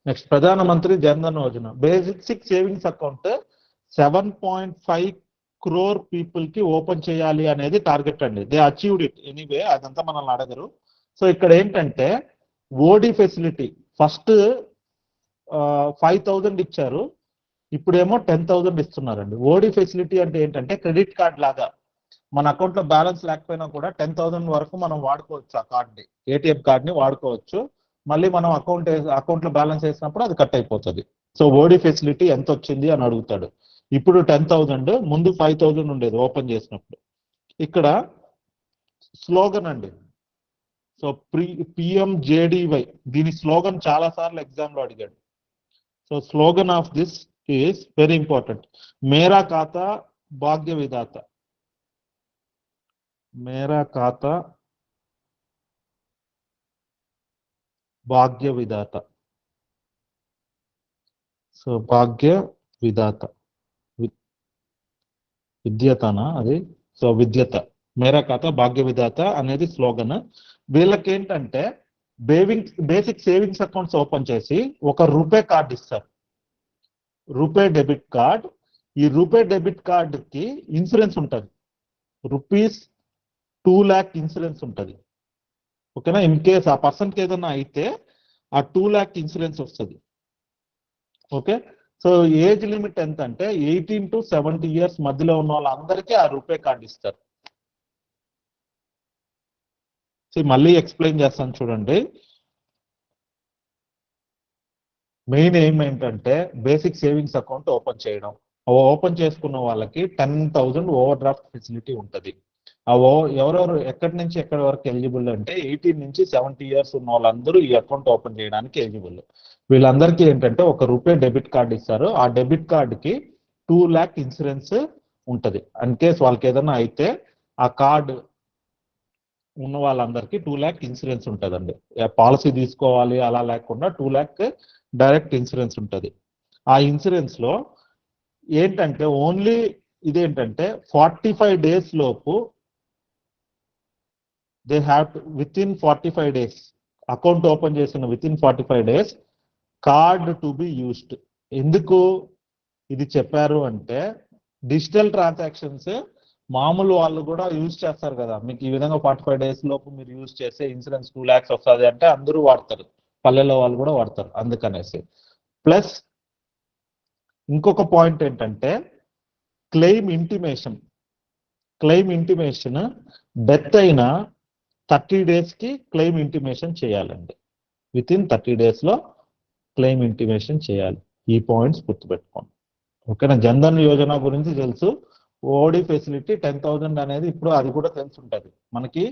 నెక్స్ట్ ప్రధానమంత్రి Jan Dhan Yojana basic savings account 7.5 crore people కి ఓపెన్ చేయాలి అనేది టార్గెట్ అండి. దే అచీవ్డ్ ఇట్ ఎనీవే, అదంతా మనల్ని అడగరు. సో ఇక్కడ ఏంటంటే ఓడి ఫెసిలిటీ ఫస్ట్ 5,000 ఇచ్చారు, ఇప్పుడేమో 10,000 ఇస్తున్నారండి. ఓడి ఫెసిలిటీ అంటే ఏంటంటే క్రెడిట్ కార్డ్ లాగా మన అకౌంట్ లో బ్యాలెన్స్ లేకపోయినా కూడా 10,000 వరకు మనం వాడుకోవచ్చు. ఆ కార్డ్ని, ఏటీఎం కార్డ్ని వాడుకోవచ్చు. మళ్ళీ మనం అకౌంట్ లో బ్యాలెన్స్ వేసినప్పుడు అది కట్ అయిపోతుంది. సో ఓడి ఫెసిలిటీ ఎంత వచ్చింది అని అడుగుతాడు. ఇప్పుడు 10,000, ముందు 5,000 ఉండేది ఓపెన్ చేసినప్పుడు. ఇక్కడ స్లోగన్ అండి, సో PMJDY దీని స్లోగన్ చాలా సార్లు ఎగ్జామ్ లో అడిగాడు. So slogan of this is very important. మేరా ఖాతా భాగ్య విధాత, మేరా ఖాతా భాగ్య విధాత. సో భాగ్య విధాత విద్యతనా అది, సో విద్యత, మేరా ఖాతా భాగ్య విధాత అనేది స్లోగన్. వీళ్ళకేంటంటే బేసిక్ సేవింగ్స్ అకౌంట్స్ ఓపెన్ చేసి ఒక రూపే కార్డ్ ఇస్తారు, రూపే డెబిట్ కార్డ్. ఈ రూపే డెబిట్ కార్డ్ కి ఇన్సూరెన్స్ ఉంటుంది, ₹2 lakh ఇన్సూరెన్స్ ఉంటుంది. ఓకేనా? ఇన్ కేస్ ఆ పర్సన్ కి ఏదైనా అయితే ఆ 2 lakh ఇన్సూరెన్స్ వస్తుంది. ఓకే, సో ఏజ్ లిమిట్ ఎంత అంటే 18 to 70 years మధ్యలో ఉన్న వాళ్ళందరికీ ఆ రూపే కార్డ్ ఇస్తారు. మళ్ళీ ఎక్స్ప్లెయిన్ చేస్తాను చూడండి. మెయిన్ ఎయిమ్ ఏంటంటే బేసిక్ సేవింగ్స్ అకౌంట్ ఓపెన్ చేయడం. ఓపెన్ చేసుకున్న వాళ్ళకి 10,000 ఓవర్ డ్రాఫ్ట్ ఫెసిలిటీ ఉంటుంది. ఎవరెవరు ఎక్కడి నుంచి ఎక్కడి వరకు ఎలిజిబుల్ అంటే 18 నుంచి 70 years ఉన్న వాళ్ళందరూ ఈ అకౌంట్ ఓపెన్ చేయడానికి ఎలిజిబుల్. వీళ్ళందరికీ ఏంటంటే ఒక రూపే డెబిట్ కార్డ్ ఇస్తారు. ఆ డెబిట్ కార్డుకి 2 lakh ఇన్సూరెన్స్ ఉంటుంది. ఇన్ కేస్ వాళ్ళకి ఏదైనా అయితే ఆ కార్డు ఉన్న వాళ్ళందరికీ 2 lakh ఇన్సూరెన్స్ ఉంటుందండి. పాలసీ తీసుకోవాలి అలా లేకుండా 2 lakh డైరెక్ట్ ఇన్సూరెన్స్ ఉంటుంది. ఆ ఇన్సూరెన్స్ లో ఏంటంటే ఓన్లీ ఇదేంటంటే 45 days లోపు they have within 45 days account open చేసిన within 45 days card to be used. ఎందుకు ఇది చెప్పారు అంటే డిజిటల్ ట్రాన్సాక్షన్స్ మామూలు వాళ్ళు కూడా యూజ్ చేస్తారు కదా. మీకు ఈ విధంగా 45 days లోపు మీరు యూజ్ చేస్తే ఇన్సూరెన్స్ 2 lakhs వస్తుంది అంటే అందరూ వాడతారు, పల్లెల్లో వాళ్ళు కూడా వాడతారు. అందుకనేసి ప్లస్ ఇంకొక పాయింట్ ఏంటంటే క్లెయిమ్ ఇంటిమేషన్ డెత్ అయిన 30 days కి క్లెయిమ్ ఇంటిమేషన్ చేయాలండి. విత్ ఇన్ 30 days లో క్లెయిమ్ ఇంటిమేషన్ చేయాలి. ఈ పాయింట్స్ గుర్తుపెట్టుకోండి. ఓకేనా? జన్ధన్ యోజన గురించి తెలుసు. ఓడి ఫెసిలిటీ 10,000 అనేది ఇప్పుడు అది కూడా తెలిసి ఉంటుంది మనకి.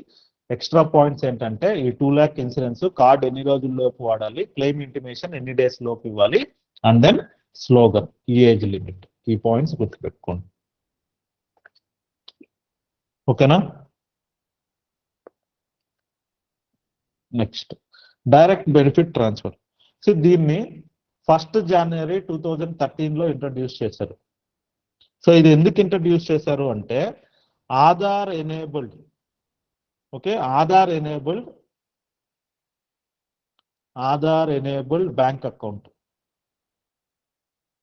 ఎక్స్ట్రా పాయింట్స్ ఏంటంటే ఈ 2 lakh ఇన్సూరెన్స్ కార్డ్ ఎన్ని రోజుల్లోపు వాడాలి, క్లెయిమ్ ఇంటిమేషన్ ఎన్ని డేస్ లోపు ఇవ్వాలి, అండ్ దెన్ స్లోగన్, ఈ ఏజ్ లిమిట్. ఈ పాయింట్స్ గుర్తుపెట్టుకోండి. ఓకేనా? Next direct benefit transfer. So దీన్ని 1st January 2013లో ఇంట్రడ్యూస్ చేశారు. సో ఇది ఎందుకు ఇంట్రడ్యూస్ చేశారు అంటే Aadhaar enabled, okay, Aadhaar enabled bank account,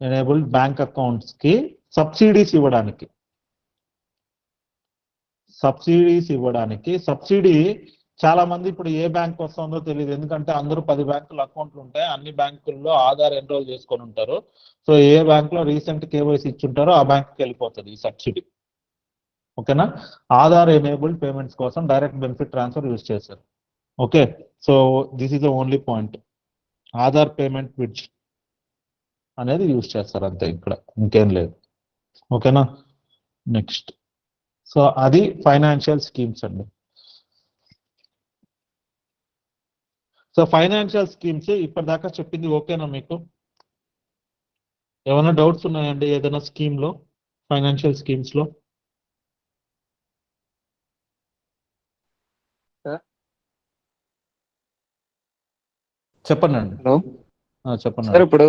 enabled bank accounts కి సబ్సిడీస్ ఇవ్వడానికి, సబ్సిడీ చాలా మంది ఇప్పుడు ఏ బ్యాంక్ వస్తుందో తెలియదు, ఎందుకంటే అందరూ 10 బ్యాంకుల అకౌంట్లు ఉంటాయి, అన్ని బ్యాంకుల్లో ఆధార్ ఎన్రోల్ చేసుకొని ఉంటారు. సో ఏ బ్యాంక్ లో రీసెంట్ కేవైసీ ఇచ్చుంటారో ఆ బ్యాంక్కి వెళ్ళిపోతుంది ఈ సబ్సిడీ. ఓకేనా, ఆధార్ ఎనేబుల్డ్ పేమెంట్స్ కోసం డైరెక్ట్ బెనిఫిట్ ట్రాన్స్ఫర్ యూజ్ చేశారు. Okay, so this is the only point, Aadhaar payment bridge అనేది యూజ్ చేస్తారు అంతే, ఇక్కడ ఇంకేం లేదు. ఓకేనా, నెక్స్ట్. సో అది ఫైనాన్షియల్ స్కీమ్స్ అండి. సో ఫైనాన్షియల్ స్కీమ్స్ ఇప్పటిదాకా చెప్పింది ఓకేనా మీకు? ఏమైనా డౌట్స్ ఉన్నాయండి ఏదైనా స్కీమ్ లో, ఫైనాన్షియల్ స్కీమ్స్ లో? చెప్పండి అండి. హలో చెప్పండి సార్, ఇప్పుడు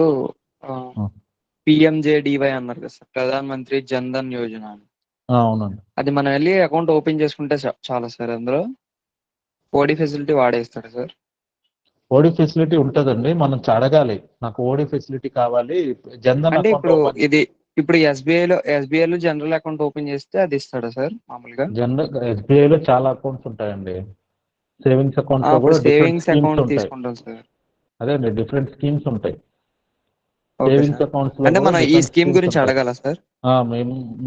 PMJDY అన్నారు కదా సార్, ప్రధాన మంత్రి జన్ ధన్ యోజన అని. అవునండి. అది మనం వెళ్ళి అకౌంట్ ఓపెన్ చేసుకుంటే చాలా సార్, అందులో ఓడి ఫెసిలిటీ వాడేస్తాడు సార్? ఓడి ఫెసిలిటీ ఉంటుందండి, మనం అడగాలి నాకు ఓడి ఫెసిలిటీ కావాలి, జన్ ధన్ అంటే అకౌంట్ ఇప్పుడు SBI లో జనరల్ అకౌంట్ ఓపెన్ చేస్తే అది ఇస్తాడా సార్ మామూలుగా? SBI లో చాలా అకౌంట్స్ ఉంటాయండి, సేవింగ్స్ అకౌంట్ లో కూడా సేవింగ్స్ అకౌంట్ తీసుకుంటాం సార్. అదే అండి, డిఫరెంట్ స్కీమ్స్ ఉంటాయి ఓకే సేవింగ్స్ సార్. అకౌంట్స్ లో. అంటే మనం ఈ different స్కీమ్ schemes గురించి ఉంటాయి. అడగాల సార్?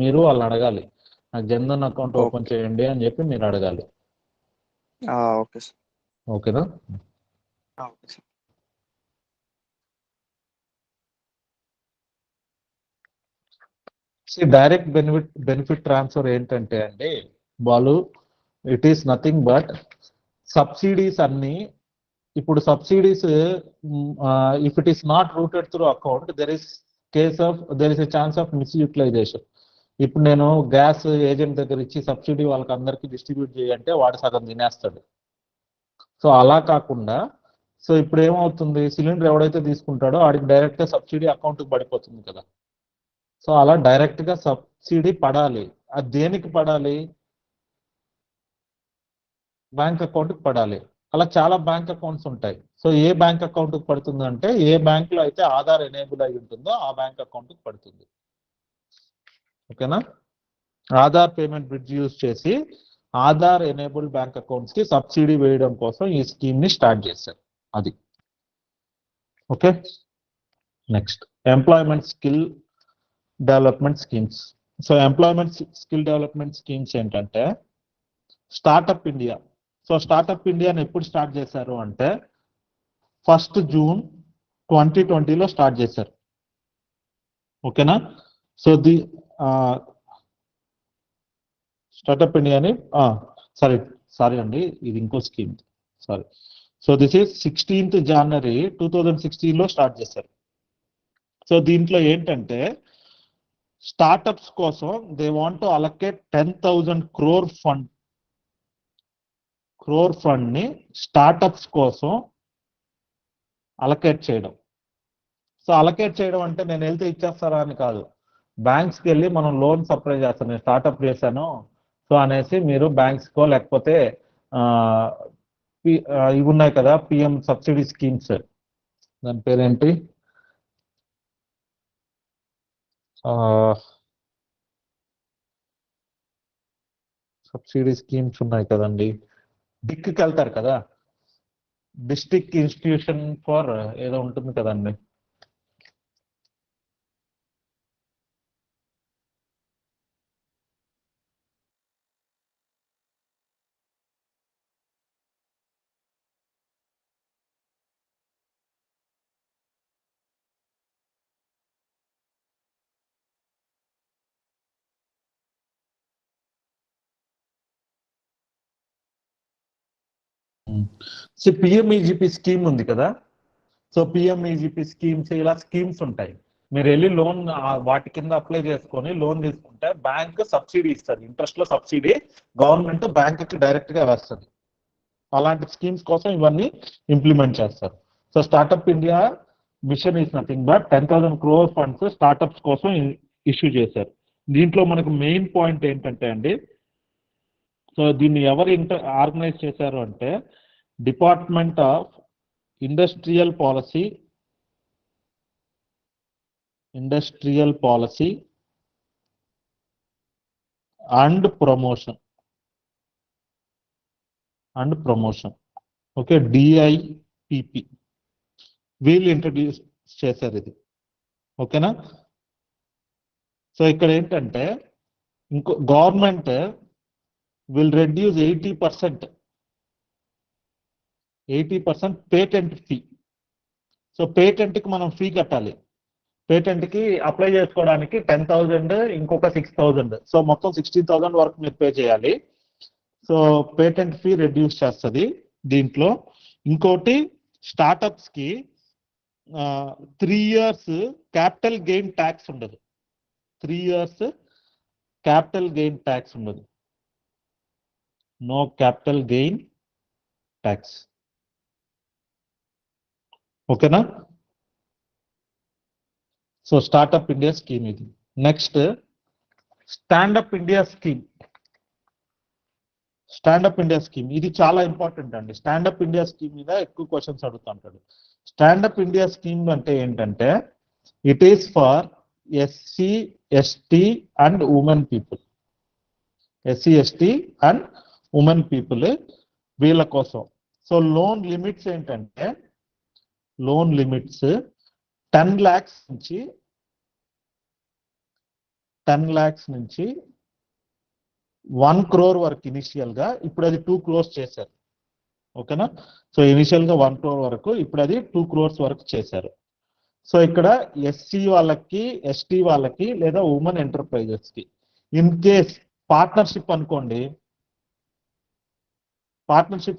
మీరు వాళ్ళు అడగాలి, నాకు Jan Dhan account open okay. చేయండి అని చెప్పి మీరు అడగాలి. Okay sir. ఓకేనా? Okay sir. Direct benefit transfer ఏంటంటే అండి, వాళ్ళు it is nothing but subsidies అన్ని. ఇప్పుడు subsidies if it is not routed through account, there is a chance of misutilisation. ఇప్పుడు నేను గ్యాస్ ఏజెంట్ దగ్గర ఇచ్చి సబ్సిడీ వాళ్ళకి అందరికి డిస్ట్రిబ్యూట్ చేయంటే వాడు సగం తినేస్తాడు. సో అలా కాకుండా, సో ఇప్పుడు ఏమవుతుంది, సిలిండర్ ఎవడైతే తీసుకుంటాడో వాడికి డైరెక్ట్ గా సబ్సిడీ అకౌంట్కి పడిపోతుంది కదా. సో అలా డైరెక్ట్ గా సబ్సిడీ పడాలి. అది దేనికి పడాలి? బ్యాంక్ అకౌంట్కి పడాలి. అలా చాలా బ్యాంక్ అకౌంట్స్ ఉంటాయి. సో ఏ బ్యాంక్ అకౌంట్కి పడుతుంది అంటే, ఏ బ్యాంక్ లో అయితే ఆధార్ ఎనేబుల్ అయి ఉంటుందో ఆ బ్యాంక్ అకౌంట్కి పడుతుంది. ఓకేనా, ఆధార్ పేమెంట్ బ్రిడ్జ్ యూజ్ చేసి ఆధార్ ఎనేబుల్డ్ బ్యాంక్ అకౌంట్స్ కి సబ్సిడీ వేయడం కోసం ఈ స్కీమ్ ని స్టార్ట్ చేశారు. అది okay. Next, employment skill development schemes. So employment skill development schemes ఏంటంటే స్టార్టప్ ఇండియా. సో స్టార్టప్ ఇండియాని ఎప్పుడు స్టార్ట్ చేశారు అంటే 1st June 2020లో స్టార్ట్ చేశారు. ఓకేనా, సో స్టార్టప్ ఇండియాని సారీ అండి, ఇది ఇంకో scheme, sorry. So this is 16th January 2016లో స్టార్ట్ చేశారు. సో దీంట్లో ఏంటంటే స్టార్టప్స్ కోసం they want to allocate 10,000 crore fund ని స్టార్టప్స్ కోసం అలొకేట్ చేయడం. సో అలొకేట్ చేయడం అంటే నేను వెళ్తే ఇచ్చేస్తారా అని కాదు, బ్యాంక్స్కి వెళ్ళి మనం లోన్ సప్లై చేస్తాం. నేను స్టార్టప్ చేశాను సో అనేసి మీరు బ్యాంక్స్కో లేకపోతే ఇవి ఉన్నాయి కదా పిఎం సబ్సిడీ స్కీమ్స్, దాని పేరేంటి, సబ్సిడీ స్కీమ్స్ ఉన్నాయి కదండి, డిక్కి వెళ్తారు కదా, డిస్ట్రిక్ట్ ఇన్స్టిట్యూషన్ ఫర్ ఏదో ఉంటుంది కదండి, సో పిఎంఈజీపీ స్కీమ్ ఉంది కదా. సో పిఎంఈజీపీ స్కీమ్స్, ఇలా స్కీమ్స్ ఉంటాయి. మీరు వెళ్ళి లోన్ వాటి కింద అప్లై చేసుకొని లోన్ తీసుకుంటే బ్యాంక్ సబ్సిడీ ఇస్తుంది, ఇంట్రెస్ట్ లో సబ్సిడీ గవర్నమెంట్ బ్యాంక్ కి డైరెక్ట్ గా వేస్తుంది. అలాంటి స్కీమ్స్ కోసం ఇవన్నీ ఇంప్లిమెంట్ చేస్తారు. So startup India mission is nothing but 10,000 crore funds startups కోసం ఇష్యూ చేశారు. దీంట్లో మనకు మెయిన్ పాయింట్ ఏంటంటే అండి, సో దీన్ని ఎవరు ఆర్గనైజ్ చేశారు అంటే department of industrial policy and promotion okay, DIPP వీళ్ళు ఇంట్రడ్యూస్ చేశారు ఇది. ఓకేనా. సో ఇక్కడ ఏంటంటే ఇంకో government will reduce 80% patent fee. So పేటెంట్కి మనం ఫీ కట్టాలి. పేటెంట్కి అప్లై చేసుకోవడానికి 10,000 ఇంకొక 6,000, సో మొత్తం 16,000 వరకు మీరు పే చేయాలి. సో పేటెంట్ ఫీ రెడ్యూస్ చేస్తుంది దీంట్లో. ఇంకోటి స్టార్టప్స్ కి 3 years క్యాపిటల్ గెయిన్ ట్యాక్స్ ఉండదు. 3 years క్యాపిటల్ గెయిన్ ట్యాక్స్ ఉండదు. No capital gain tax. ఓకేనా. సో స్టార్టప్ ఇండియా స్కీమ్ ఇది. Next standup India scheme. ఇది చాలా ఇంపార్టెంట్ అండి. స్టాండప్ ఇండియా స్కీమ్ మీద ఎక్కువ క్వశ్చన్స్ అడుగుతుంటాడు. స్టాండప్ ఇండియా స్కీమ్ అంటే ఏంటంటే it is for SC ST and women people. వీళ్ళ కోసం. సో లోన్ లిమిట్స్ ఏంటంటే 10 lakhs నుంచి 1 crore వరకు ఇనిషియల్ గా. ఇప్పుడు అది 2 crores చేశారు. ఓకేనా. సో ఇనిషియల్ గా 1 crore వరకు, ఇప్పుడు అది 2 crores వరకు చేశారు. సో ఇక్కడ ఎస్సీ వాళ్ళకి, ఎస్టీ వాళ్ళకి, లేదా ఉమెన్ ఎంటర్ప్రైజెస్ కి ఇన్ కేస్ పార్ట్నర్షిప్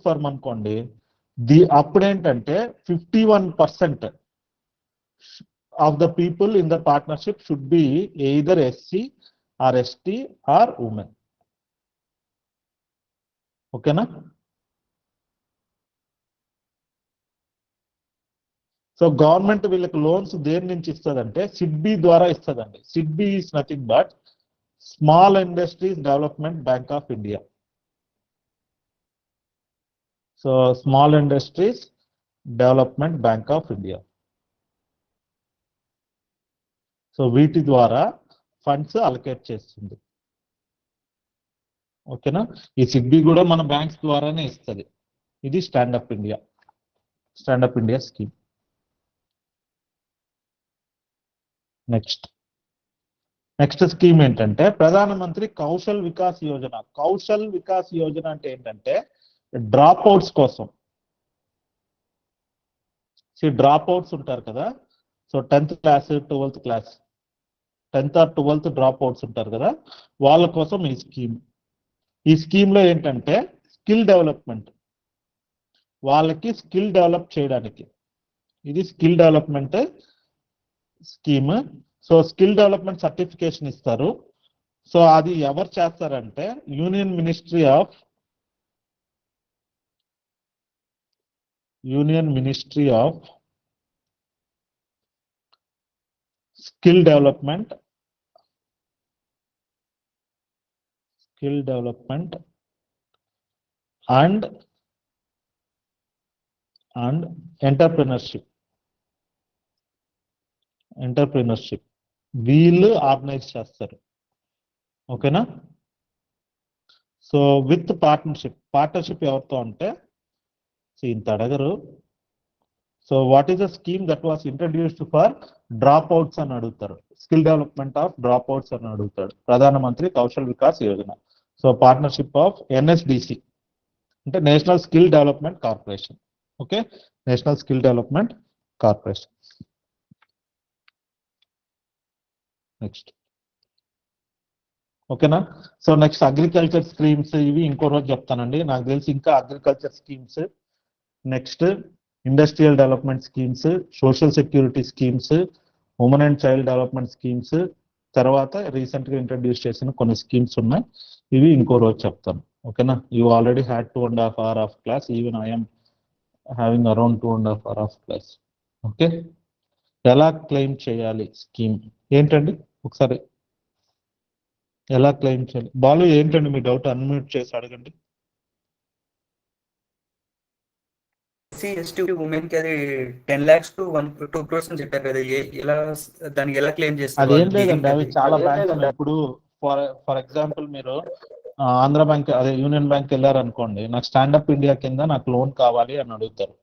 ఫర్మ్ అనుకోండి, అప్పుడేంటంటే 51% of the people in the partnership should be either SC or ST or women. ఓకేనా. సో గవర్నమెంట్ వీళ్ళకి లోన్స్ దేని నుంచి ఇస్తుందంటే సిడ్బి ద్వారా ఇస్తుందండి. SIDBI is nothing but small industries development bank of India. So small industries development bank of India. So వీటి ద్వారా ఫండ్స్ అలొకేట్ చేస్తుంది. ఓకేనా. ఈ సిడ్బి కూడా మన బ్యాంక్స్ ద్వారానే ఇస్తుంది. ఇది standup India scheme. Next scheme ఏంటంటే ప్రధానమంత్రి కౌశల్ వికాస్ యోజన. అంటే ఏంటంటే డ్రాప్ అవుట్స్ కోసం. డ్రాప్ అవుట్స్ ఉంటారు కదా. So 10th class 12th class 10th or 12th dropouts ఉంటారు కదా, వాళ్ళ కోసం ఈ స్కీమ్ లో ఏంటంటే స్కిల్ డెవలప్మెంట్, వాళ్ళకి స్కిల్ డెవలప్ చేయడానికి. ఇది skill development scheme. So skill development certification ఇస్తారు. సో అది ఎవరు చేస్తారంటే union ministry of skill development and entrepreneurship వీళ్ళు ఆర్గనైజ్ చేస్తారు. ఓకేనా. సో విత్ పార్ట్నర్షిప్ ఎవరితో అంటే ఇంత అడగరు. So what is the scheme that was introduced for dropouts అని అడుగుతారు. Skill development of dropouts అని అడుగుతాడు. Pradhan Mantri Kaushal Vikas Yojana. So partnership of NSDC అంటే national skill development corporation. Okay, national skill development corporation. Next. ఓకేనా. So next agriculture schemes. ఇవి ఇంకో రోజు చెప్తానండి, నాకు తెలిసి ఇంకా agriculture schemes. Next industrial development schemes, social security schemes, women and child development schemes, తర్వాత రీసెంట్ గా ఇంట్రడ్యూస్ చేసిన కొన్ని స్కీమ్స్ ఉన్నాయి. ఇవి ఇంకో రోజు చెప్తాను. ఓకేనా. You already had 2.5 hours of class. Even I'm having around 2.5 hours of class. Okay. ఎలా క్లెయిమ్ చేయాలి స్కీమ్ ఏంటండి ఒకసారి ఎలా క్లెయిమ్ చేయాలి? బాలు ఏంటండి మీ డౌట్? అన్మ్యూట్ చేసి అడగండి. ఎస్టీ ఉమెన్ కి అది 10 lakhs to 2 crores అని చెప్పారు కదా, ఎలా దానికి ఎలా క్లెయిమ్ చేస్తారు అది ఏం వాళ్ళు? లేదండి, అవి చాలా అదేం బ్యాంక్స్ లేదండి. ఉన్నాయి. ఇప్పుడు ఫర్ ఎగ్జాంపుల్ మీరు ఆంధ్ర బ్యాంక్ అదే యూనియన్ బ్యాంక్ వెళ్ళారనుకోండి, నాకు స్టాండప్ ఇండియా కింద నాకు లోన్ కావాలి అని అడుగుతారు.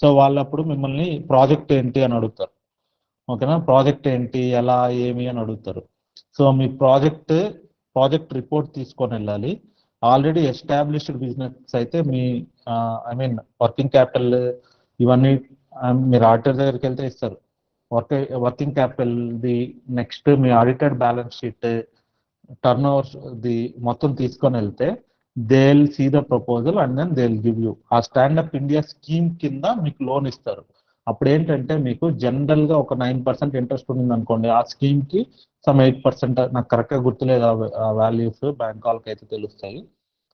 సో వాళ్ళప్పుడు మిమ్మల్ని ప్రాజెక్ట్ ఏంటి అని అడుగుతారు. ఓకేనా, ప్రాజెక్ట్ ఏంటి, ఎలా, ఏమి అని అడుగుతారు. సో మీ ప్రాజెక్ట్ రిపోర్ట్ తీసుకొని వెళ్ళాలి. ఆల్రెడీ ఎస్టాబ్లిష్డ్ బిజినెస్ అయితే మీ ఐ మీన్ వర్కింగ్ క్యాపిటల్ ఇవన్నీ మీరు ఆడిటర్ దగ్గరికి వెళ్తే ఇస్తారు. వర్కింగ్ క్యాపిటల్ ది, నెక్స్ట్ మీ audited balance sheet, turnovers ది మొత్తం తీసుకొని వెళ్తే they will see the proposal and then they will give you. ఆ స్టాండప్ ఇండియా స్కీమ్ కింద మీకు లోన్ ఇస్తారు. అప్పుడు ఏంటంటే మీకు జనరల్ గా ఒక 9% ఇంట్రెస్ట్ ఉంది అనుకోండి, ఆ స్కీమ్ కి సమ్ 8%, నాకు కరెక్ట్ గా గుర్తులేదు ఆ వాల్యూస్, బ్యాంక్ వాళ్ళకి అయితే తెలుస్తాయి.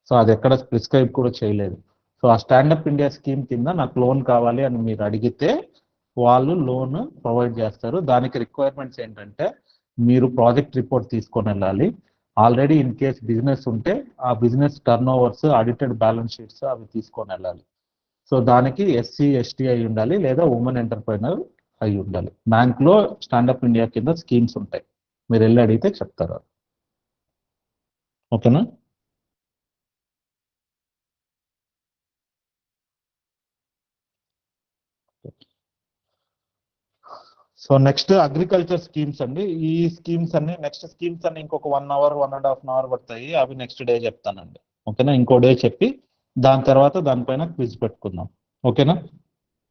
సో అది ఎక్కడ ప్రిస్క్రైబ్ కూడా చేయలేదు. సో ఆ స్టాండప్ ఇండియా స్కీమ్ కింద నాకు లోన్ కావాలి అని మీరు అడిగితే వాళ్ళు లోన్ ప్రొవైడ్ చేస్తారు. దానికి రిక్వైర్మెంట్స్ ఏంటంటే మీరు ప్రాజెక్ట్ రిపోర్ట్ తీసుకొని వెళ్ళాలి. ఆల్రెడీ ఇన్ కేస్ బిజినెస్ ఉంటే ఆ business turn overs, audited balance sheets అవి తీసుకొని వెళ్ళాలి. సో దానికి ఎస్సీ ఎస్టీ అయి ఉండాలి, లేదా ఉమెన్ ఎంటర్ప్రైనర్ అయి ఉండాలి. బ్యాంక్ లో స్టాండప్ ఇండియా కింద స్కీమ్స్ ఉంటాయి, మీరు వెళ్ళి అడిగితే చెప్తారు. ఓకేనా? సో నెక్స్ట్ అగ్రికల్చర్ స్కీమ్స్ అండి. ఈ స్కీమ్స్ అన్ని నెక్స్ట్ స్కీమ్స్ అన్ని ఇంకొక 1 hour 1.5 hour పడతాయి. అవి నెక్స్ట్ డే చెప్తానండి. ఓకేనా, ఇంకో డే చెప్పి దాని తర్వాత దానిపైన క్విజ్ పెట్టుకుందాం. ఓకేనా?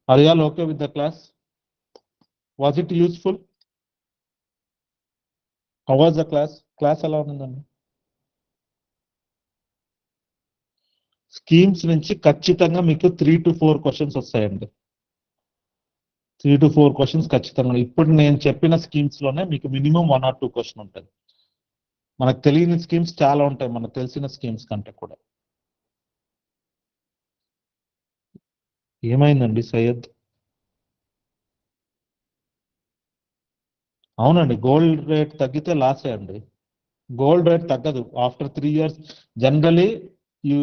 Are you all okay with the class? Was it useful? How was the class ఎలా ఉందండి? స్కీమ్స్ నుంచి ఖచ్చితంగా మీకు 3 to 4 క్వశ్చన్స్ వస్తాయండి. 3 to 4 క్వశ్చన్స్ ఖచ్చితంగా. ఇప్పుడు నేను చెప్పిన స్కీమ్స్ లోనే మీకు మినిమం 1 or 2 క్వశ్చన్ ఉంటుంది. మనకు తెలియని స్కీమ్స్ చాలా ఉంటాయి, మనకు తెలిసిన స్కీమ్స్ కంటే కూడా. ఏమైందండి సయ్యద్? అవునండి, గోల్డ్ రేట్ తగ్గితే లాసే అండి. గోల్డ్ రేట్ తగ్గదు after 3 years. Generally you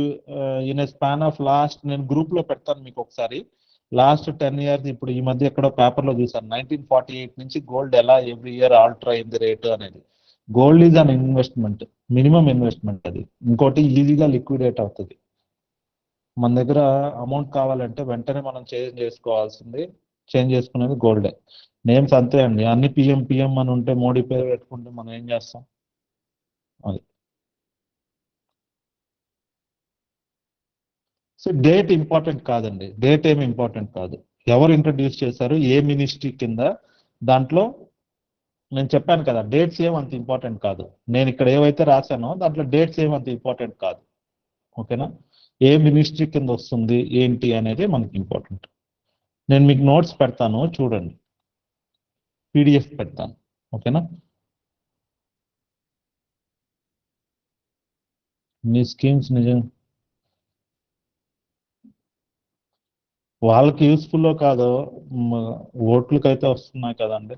in a span of last, నేను గ్రూప్ లో పెడతాను మీకు ఒకసారి, లాస్ట్ 10 years. ఇప్పుడు ఈ మధ్య ఎక్కడో పేపర్ లో చూసాను, 1948 నుంచి గోల్డ్ ఎలా ఎవ్రీ ఇయర్ ఆల్టర్ అయింది రేటు అనేది. Gold is an investment, minimum investment అది. ఇంకోటి ఈజీగా లిక్విడేట్ అవుతుంది. మన దగ్గర అమౌంట్ కావాలంటే వెంటనే మనం చేంజ్ చేసుకునేది గోల్డే. నేమ్స్ అంతే అండి, అన్ని పిఎం పిఎం అని ఉంటే, మోడీ పేరు పెట్టుకుంటే మనం ఏం చేస్తాం? అది. సో డేట్ ఇంపార్టెంట్ కాదండి, డేట్ ఏమి ఇంపార్టెంట్ కాదు. ఎవరు ఇంట్రడ్యూస్ చేశారు, ఏ మినిస్ట్రీ కింద, దాంట్లో నేను చెప్పాను కదా, డేట్స్ ఏమంత ఇంపార్టెంట్ కాదు. నేను ఇక్కడ ఏవైతే రాశానో దాంట్లో డేట్స్ ఏమంత ఇంపార్టెంట్ కాదు. ఓకేనా? ఏ మినిస్ట్రీ కింద వస్తుంది ఏంటి అనేది మనకి ఇంపార్టెంట్. నేను మీకు నోట్స్ పెడతాను చూడండి, పీడిఎఫ్ పెడతాను. ఓకేనా? మీ స్కీమ్స్ నిజం వాళ్ళకి యూస్ఫుల్ కాదో ఓట్లకైతే వస్తున్నాయి కదండి.